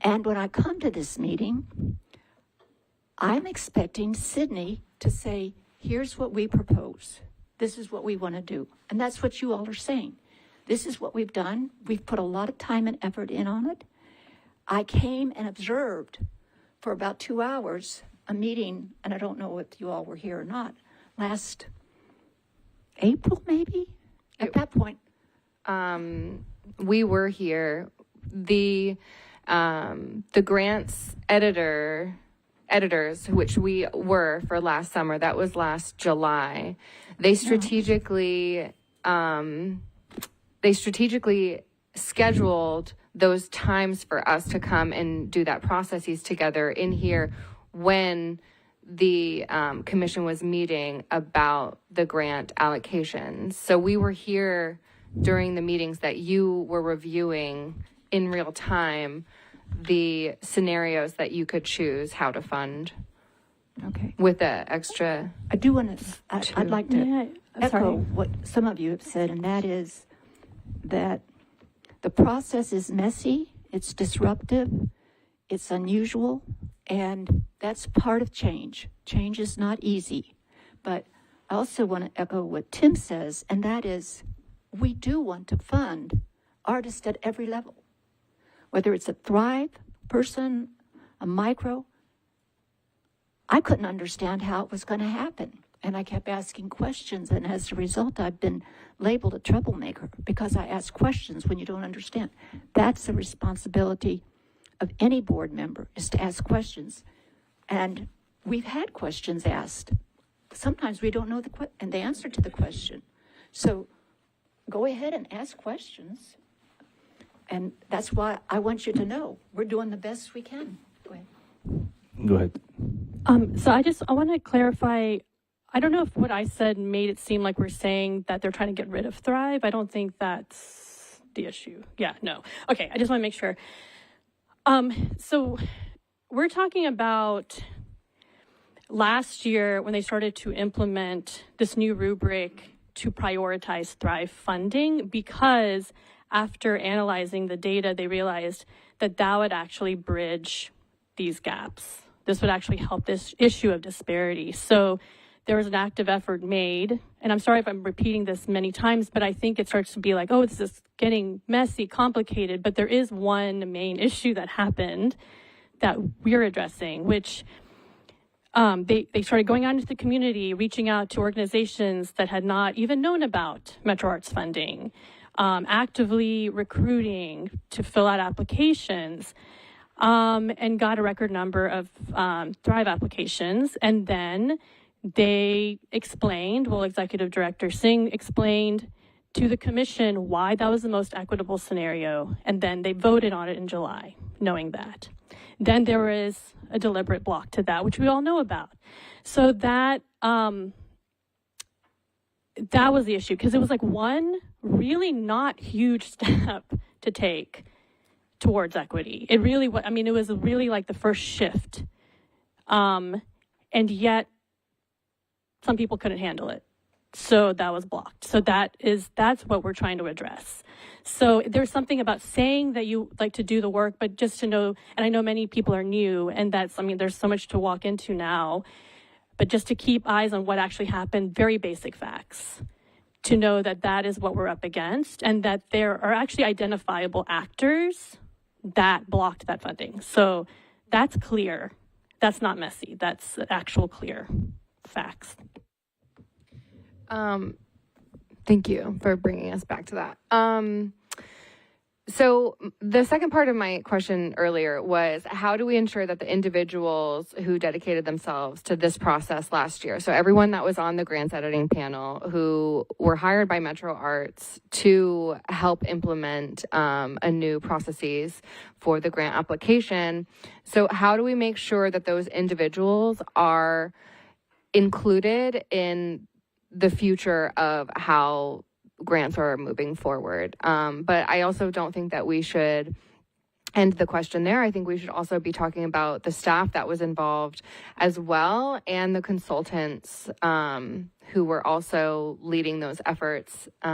And when I come to this meeting, I'm expecting Sydney to say, here's what we propose. This is what we want to do. And that's what you all are saying. This is what we've done. We've put a lot of time and effort in on it. I came and observed for about 2 hours a meeting, and I don't know if you all were here or not, last April maybe? At that point. We were here. The grants editors, which we were for last summer, that was last July. They strategically scheduled those times for us to come and do that processes together in here when the commission was meeting about the grant allocations. So we were here during the meetings that you were reviewing in real time the scenarios that you could choose how to fund. Okay. With the extra. I do want to, I'd like to Yeah, echo sorry. what some of you have said, and that is that the process is messy, It's disruptive, it's unusual, and that's part of change. Change is not easy. But I also want to echo what Tim says, and that is we do want to fund artists at every level, whether it's a Thrive person, a micro. I couldn't understand how it was going to happen. And I kept asking questions, and as a result, I've been labeled a troublemaker because I ask questions when you don't understand. That's the responsibility of any board member, is to ask questions. And we've had questions asked. Sometimes we don't know the answer to the question. So go ahead and ask questions. And that's why I want you to know we're doing the best we can. Go ahead. Go ahead. So I want to clarify. I don't know if what I said made it seem like we're saying that they're trying to get rid of Thrive. I don't think that's the issue. Yeah, no. Okay, I just want to make sure. So we're talking about last year when they started to implement this new rubric to prioritize Thrive funding, because after analyzing the data, they realized that that would actually bridge these gaps. This would actually help this issue of disparity. So there was an active effort made, and I'm sorry if I'm repeating this many times, but I think it starts to be like, oh, this is getting messy, complicated, but there is one main issue that happened that we're addressing, which they started going out into the community, reaching out to organizations that had not even known about Metro Arts funding, actively recruiting to fill out applications, and got a record number of Thrive applications. And then they explained, Executive Director Singh explained to the commission why that was the most equitable scenario, and then they voted on it in July, knowing that. Then there was a deliberate block to that, which we all know about. So that was the issue, because it was like one really not huge step to take towards equity. It really was, it was really like the first shift. And yet some people couldn't handle it. So that was blocked. So that's what we're trying to address. So there's something about saying that you like to do the work, but just to know, and I know many people are new, and there's so much to walk into now, but just to keep eyes on what actually happened, very basic facts, to know that that is what we're up against, and that there are actually identifiable actors that blocked that funding. So that's clear. That's not messy. That's actual clear facts. Thank you for bringing us back to that. So the second part of my question earlier was, how do we ensure that the individuals who dedicated themselves to this process last year, so everyone that was on the grants editing panel who were hired by Metro Arts to help implement a new processes for the grant application, so how do we make sure that those individuals are included in the future of how grants are moving forward? But I also don't think that we should end the question there. I think we should also be talking about the staff that was involved as well, and the consultants who were also leading those efforts. We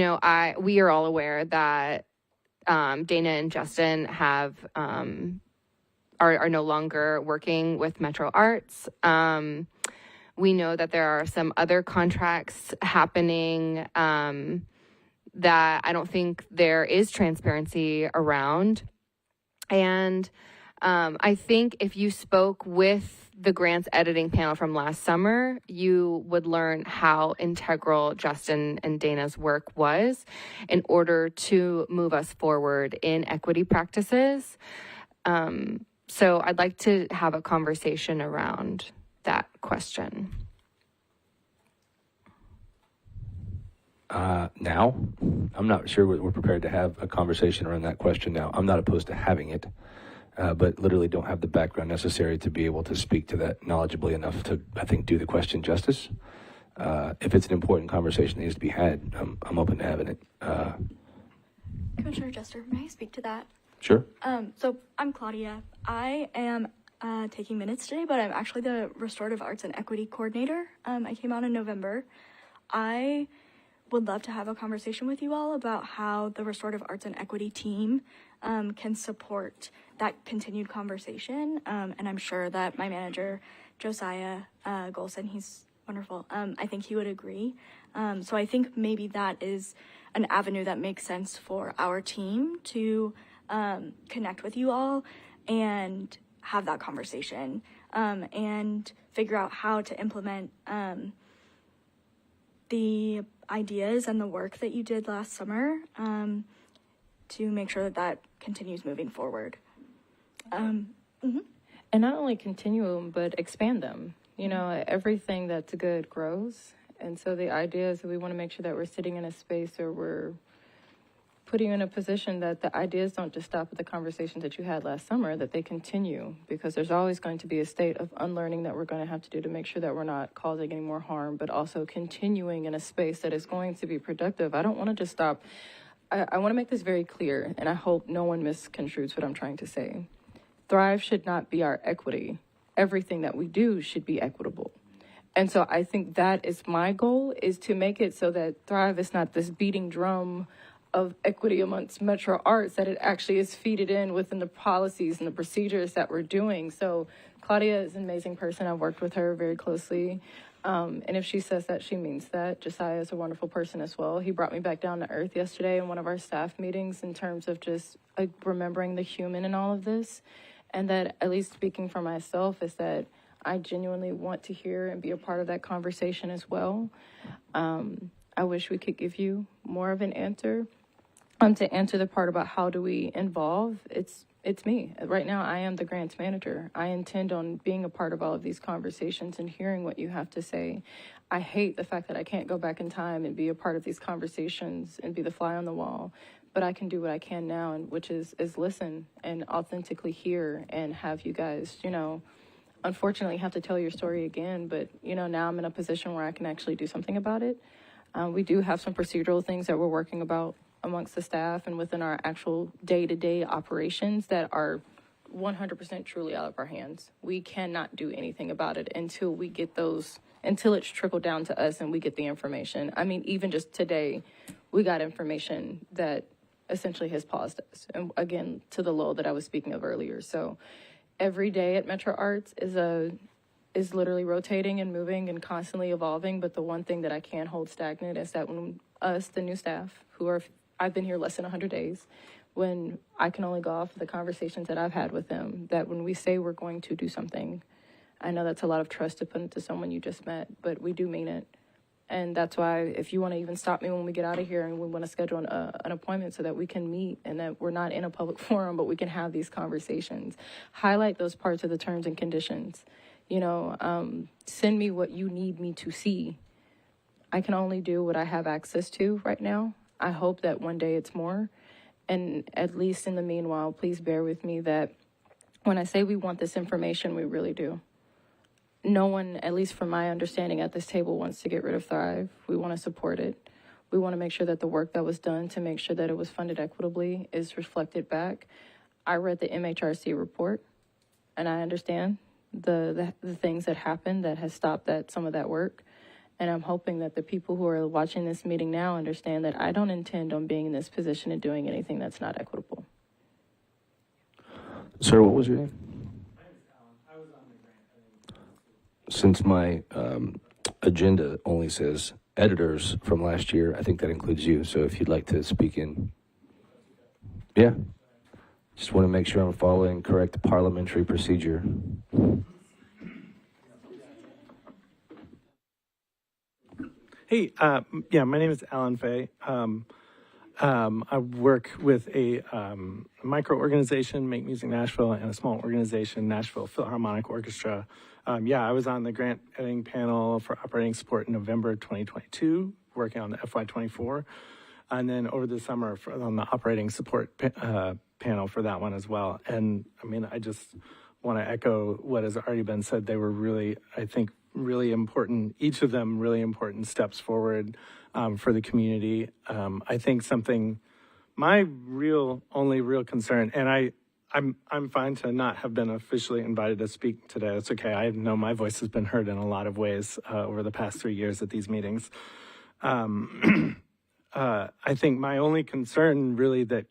are all aware that Dana and Justin have are no longer working with Metro Arts. We know that there are some other contracts happening that I don't think there is transparency around. And I think if you spoke with the grants editing panel from last summer, you would learn how integral Justin and Dana's work was in order to move us forward in equity practices. So I'd like to have a conversation around that question. Now, I'm not sure we're prepared to have a conversation around that question now. I'm not opposed to having it, but literally don't have the background necessary to be able to speak to that knowledgeably enough to, I think, do the question justice. If it's an important conversation that needs to be had, I'm open to having it. Commissioner Jester, may I speak to that? Sure. So I'm Claudia. I am taking minutes today, but I'm actually the Restorative Arts and Equity Coordinator. I came on in November. I would love to have a conversation with you all about how the Restorative Arts and Equity team can support that continued conversation. And I'm sure that my manager, Josiah Golson, he's wonderful. I think he would agree. So I think maybe that is an avenue that makes sense for our team to connect with you all and have that conversation and figure out how to implement the ideas and the work that you did last summer to make sure that that continues moving forward. And not only continue them, but expand them. You know, everything that's good grows. And so the idea is that we want to make sure that we're sitting in a space where we're putting you in a position that the ideas don't just stop at the conversations that you had last summer, that they continue, because there's always going to be a state of unlearning that we're going to have to do to make sure that we're not causing any more harm, but also continuing in a space that is going to be productive. I don't want to just stop. I want to make this very clear, and I hope no one misconstrues what I'm trying to say. Thrive should not be our equity. Everything that we do should be equitable. And so I think that is my goal, is to make it so that Thrive is not this beating drum of equity amongst Metro Arts, that it actually is feeded in within the policies and the procedures that we're doing. So Claudia is an amazing person. I've worked with her very closely. And if she says that, she means that. Josiah is a wonderful person as well. He brought me back down to earth yesterday in one of our staff meetings in terms of just remembering the human in all of this. And that, at least speaking for myself, is that I genuinely want to hear and be a part of that conversation as well. I wish we could give you more of an answer. To answer the part about how do we involve, it's me. Right now, I am the grants manager. I intend on being a part of all of these conversations and hearing what you have to say. I hate the fact that I can't go back in time and be a part of these conversations and be the fly on the wall, but I can do what I can now, and which is listen and authentically hear and have you guys, unfortunately have to tell your story again, but, now I'm in a position where I can actually do something about it. We do have some procedural things that we're working about amongst the staff and within our actual day-to-day operations that are 100% truly out of our hands. We cannot do anything about it until we get until it's trickled down to us and we get the information. I mean, even just today, we got information that essentially has paused us. And again, to the lull that I was speaking of earlier. So every day at Metro Arts is literally rotating and moving and constantly evolving. But the one thing that I can't hold stagnant is that when us, the new staff, I've been here less than 100 days, when I can only go off of the conversations that I've had with them, that when we say we're going to do something, I know that's a lot of trust to put into someone you just met, but we do mean it. And that's why, if you want to even stop me when we get out of here and we want to schedule an appointment so that we can meet and that we're not in a public forum, but we can have these conversations, highlight those parts of the terms and conditions, send me what you need me to see. I can only do what I have access to right now. I hope that one day it's more. And at least in the meanwhile, please bear with me that when I say we want this information, we really do. No one, at least from my understanding at this table, wants to get rid of Thrive. We want to support it. We want to make sure that the work that was done to make sure that it was funded equitably is reflected back. I read the MHRC report, and I understand the things that happened that has stopped some of that work. And I'm hoping that the people who are watching this meeting now understand that I don't intend on being in this position and doing anything that's not equitable. Sir, what was your name? Since my agenda only says editors from last year, I think that includes you. So if you'd like to speak in. Yeah. Just want to make sure I'm following correct parliamentary procedure. Hey, my name is Alan Fay. I work with a micro-organization, Make Music Nashville, and a small organization, Nashville Philharmonic Orchestra. I was on the grant editing panel for operating support in November 2022, working on the FY24. And then over the summer on the operating support panel for that one as well. And I mean, I just want to echo what has already been said. They were really, I think, really important, each of them really important steps forward for the community. I think my only real concern, and I'm fine to not have been officially invited to speak today. It's okay. I know my voice has been heard in a lot of ways over the past 3 years at these meetings. I think my only concern really that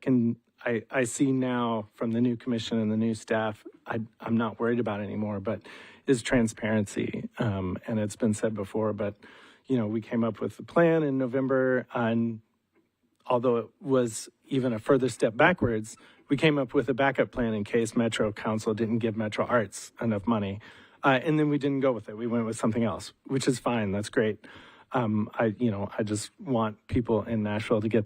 I see now from the new commission and the new staff, I'm not worried about anymore, but is transparency. And it's been said before, but, we came up with a plan in November, and although it was even a further step backwards, we came up with a backup plan in case Metro Council didn't give Metro Arts enough money. And then we didn't go with it. We went with something else, which is fine. That's great. I just want people in Nashville to get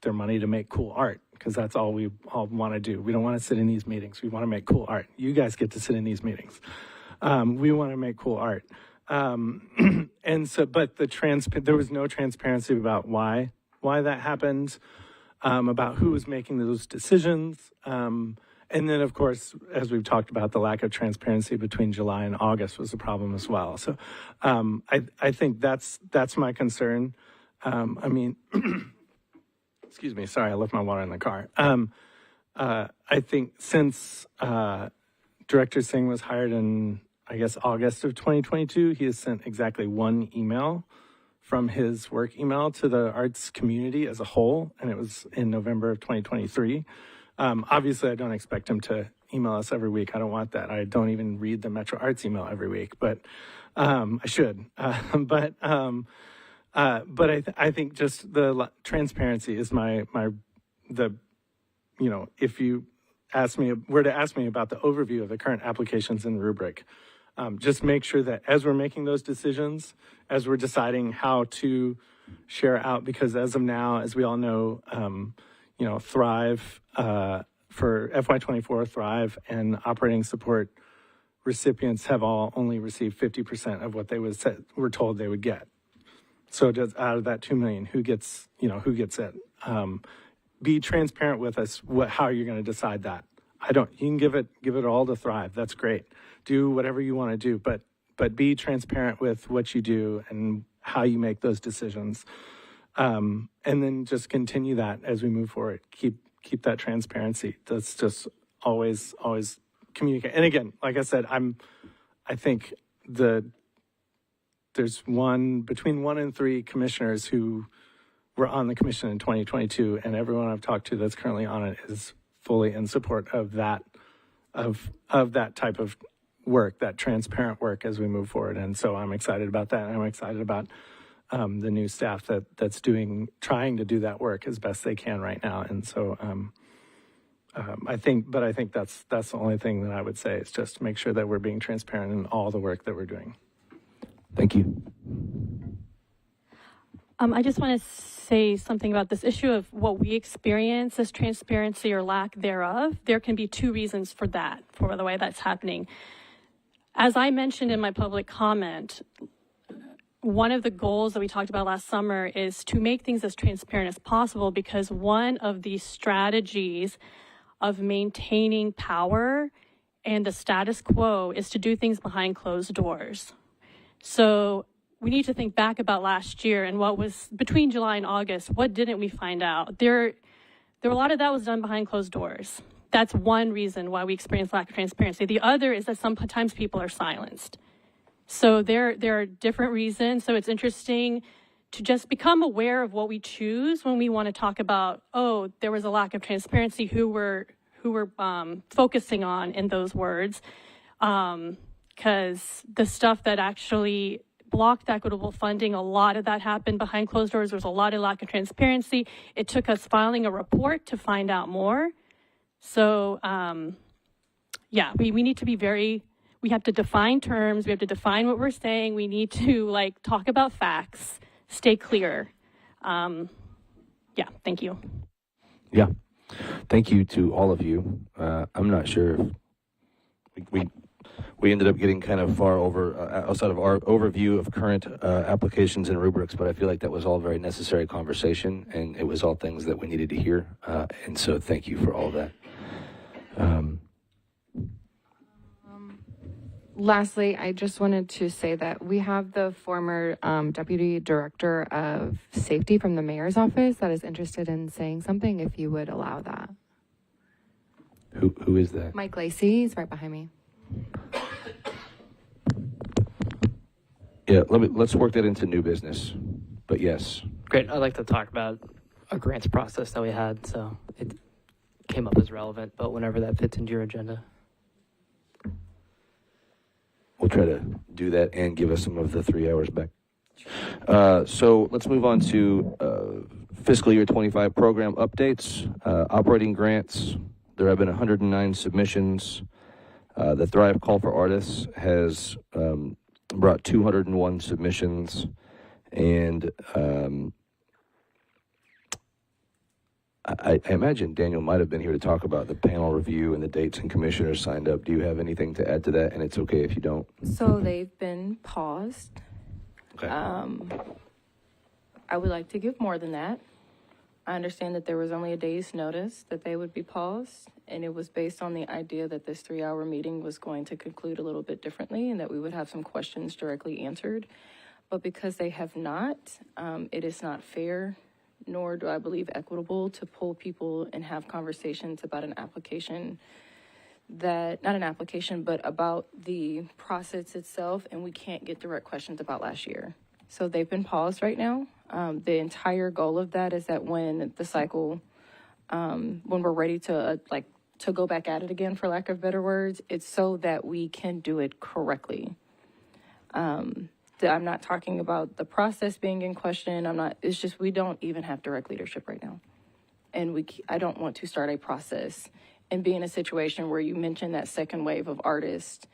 their money to make cool art, because that's all we all want to do. We don't want to sit in these meetings. We want to make cool art. You guys get to sit in these meetings. We want to make cool art. And so, but there was no transparency about why that happened, about who was making those decisions. And then, of course, as we've talked about, the lack of transparency between July and August was a problem as well. So I think that's my concern. Excuse me, sorry, I left my water in the car. I think since Director Singh was hired in, I guess, August of 2022, he has sent exactly one email from his work email to the arts community as a whole, and it was in November of 2023. Obviously, I don't expect him to email us every week. I don't want that. I don't even read the Metro Arts email every week, but I should. But I think just the transparency is if you were to ask me about the overview of the current applications and rubric, just make sure that as we're making those decisions, as we're deciding how to share out, because as of now, as we all know, Thrive for FY24, Thrive and operating support recipients have all only received 50% of what they were told they would get. So just out of that 2 million, who gets it? Be transparent with us how you're going to decide that. You can give it all to Thrive. That's great. Do whatever you want to do, but be transparent with what you do and how you make those decisions. And then just continue that as we move forward. Keep that transparency. That's just always communicate. And again, like I said, I think there's between 1 and 3 commissioners who were on the commission in 2022, and everyone I've talked to that's currently on it is fully in support of that type of work, that transparent work as we move forward. And so I'm excited about that. And I'm excited about the new staff that's trying to do that work as best they can right now. And so I think that's the only thing that I would say is just make sure that we're being transparent in all the work that we're doing. Thank you. I just want to say something about this issue of what we experience as transparency or lack thereof. There can be 2 reasons for that, for the way that's happening. As I mentioned in my public comment, one of the goals that we talked about last summer is to make things as transparent as possible, because one of the strategies of maintaining power and the status quo is to do things behind closed doors. So we need to think back about last year and what was between July and August. What didn't we find out? There a lot of that was done behind closed doors. That's one reason why we experience lack of transparency. The other is that sometimes people are silenced. So there are different reasons. So it's interesting to just become aware of what we choose when we want to talk about, there was a lack of transparency, who we're focusing on in those words. Because the stuff that actually blocked equitable funding, a lot of that happened behind closed doors. There was a lot of lack of transparency. It took us filing a report to find out more. So, we need to be we have to define terms. We have to define what we're saying. We need to talk about facts, stay clear. Thank you. Yeah. Thank you to all of you. I'm not sure if we ended up getting kind of far over outside of our overview of current applications and rubrics, but I feel like that was all very necessary conversation, and it was all things that we needed to hear. And so thank you for all that. Lastly, I just wanted to say that we have the former Deputy Director of Safety from the Mayor's Office that is interested in saying something, if you would allow that. Who is that? Mike Lacey, he's right behind me. Yeah, let's work that into new business. But yes, Great. I'd like to talk about a grants process that we had, so it came up as relevant, but whenever that fits into your agenda. we'll try to do that and give us some of the 3 hours back. So let's move on to fiscal year 25 program updates, operating grants. There have been 109 submissions. The Thrive Call for Artists has brought 201 submissions, and I imagine Daniel might have been here to talk about the panel review and the dates and commissioners signed up. Do you have anything to add to that? And it's okay if you don't. So they've been paused. Okay. I would like to give more than that. I understand that there was only a day's notice that they would be paused, and it was based on the idea that this 3-hour meeting was going to conclude a little bit differently and that we would have some questions directly answered. But because they have not, it is not fair, nor do I believe equitable, to pull people and have conversations about an application that, not an application, but about the process itself, and we can't get direct questions about last year. So they've been paused right now. The entire goal of that is that when the cycle, when we're ready to to go back at it again, for lack of better words, it's so that we can do it correctly. I'm not talking about the process being in question. It's just we don't even have direct leadership right now. And I don't want to start a process and be in a situation where you mention that second wave of artists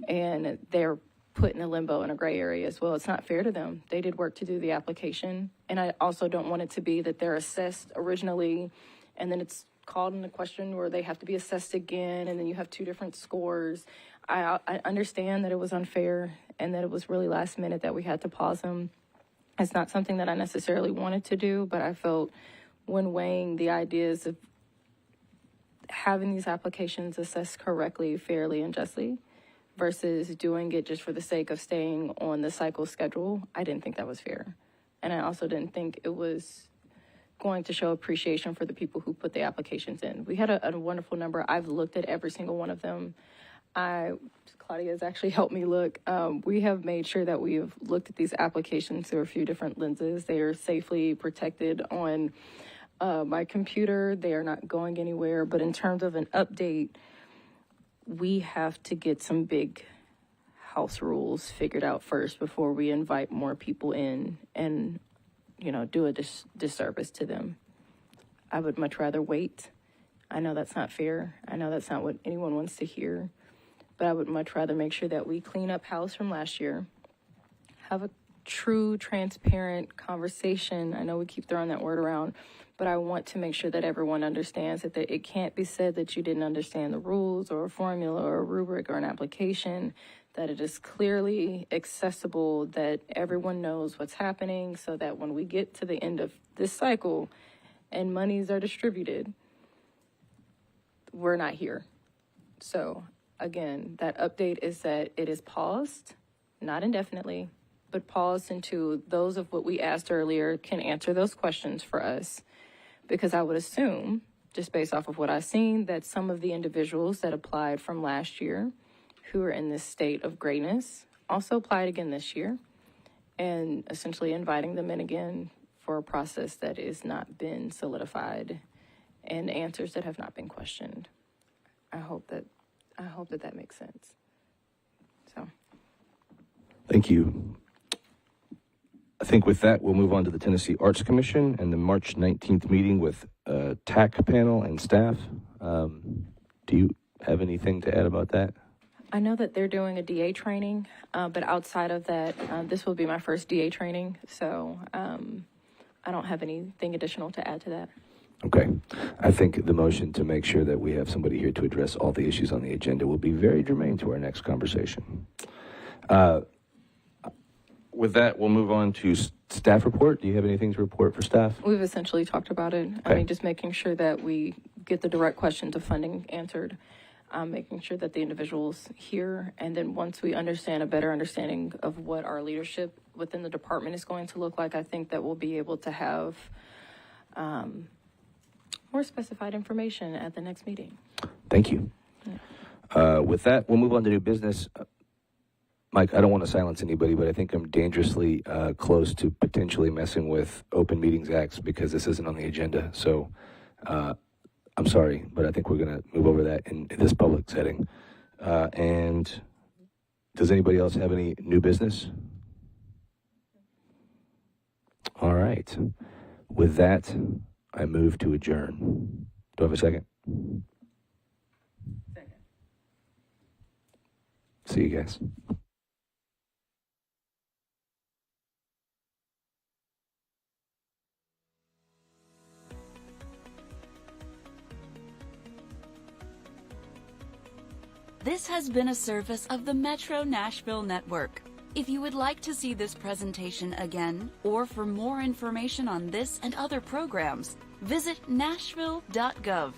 and they're put in a limbo in a gray area as well. It's not fair to them. They did work to do the application. And I also don't want it to be that they're assessed originally and then it's called into question where they have to be assessed again and then you have two different scores. I understand that it was unfair and that it was really last minute that we had to pause them. It's not something that I necessarily wanted to do, but I felt when weighing the ideas of having these applications assessed correctly, fairly, and justly, versus doing it just for the sake of staying on the cycle schedule, I didn't think that was fair. And I also didn't think it was going to show appreciation for the people who put the applications in. We had a wonderful number. I've looked at every single one of them. Claudia has actually helped me look. We have made sure that we have looked at these applications through a few different lenses. They are safely protected on my computer. They are not going anywhere. But in terms of an update, we have to get some big house rules figured out first before we invite more people in and, do a disservice to them. I would much rather wait. I know that's not fair. I know that's not what anyone wants to hear. But I would much rather make sure that we clean up house from last year, have a true, transparent conversation. I know we keep throwing that word around, but I want to make sure that everyone understands that it can't be said that you didn't understand the rules or a formula or a rubric or an application, that it is clearly accessible, that everyone knows what's happening so that when we get to the end of this cycle and monies are distributed, we're not here. So again, that update is that it is paused, not indefinitely, but paused into those of what we asked earlier can answer those questions for us. Because I would assume, just based off of what I've seen, that some of the individuals that applied from last year who are in this state of greatness also applied again this year, and essentially inviting them in again for a process that has not been solidified and answers that have not been questioned. I hope that makes sense. So. Thank you. I think with that, we'll move on to the Tennessee Arts Commission and the March 19th meeting with TAC panel and staff. Do you have anything to add about that? I know that they're doing a DA training, but outside of that, this will be my first DA training, so I don't have anything additional to add to that. Okay. I think the motion to make sure that we have somebody here to address all the issues on the agenda will be very germane to our next conversation. With that, we'll move on to staff report. Do you have anything to report for staff? We've essentially talked about it. Okay. I mean, just making sure that we get the direct questions of funding answered, making sure that the individuals here, and then once we understand a better understanding of what our leadership within the department is going to look like, I think that we'll be able to have more specified information at the next meeting. Thank you. With that, we'll move on to new business. Mike, I don't want to silence anybody, but I think I'm dangerously close to potentially messing with Open Meetings Acts because this isn't on the agenda. So I'm sorry, but I think we're going to move over that in this public setting. And does anybody else have any new business? All right. With that, I move to adjourn. Do I have a second? Second. See you guys. This has been a service of the Metro Nashville Network. If you would like to see this presentation again, or for more information on this and other programs, visit nashville.gov.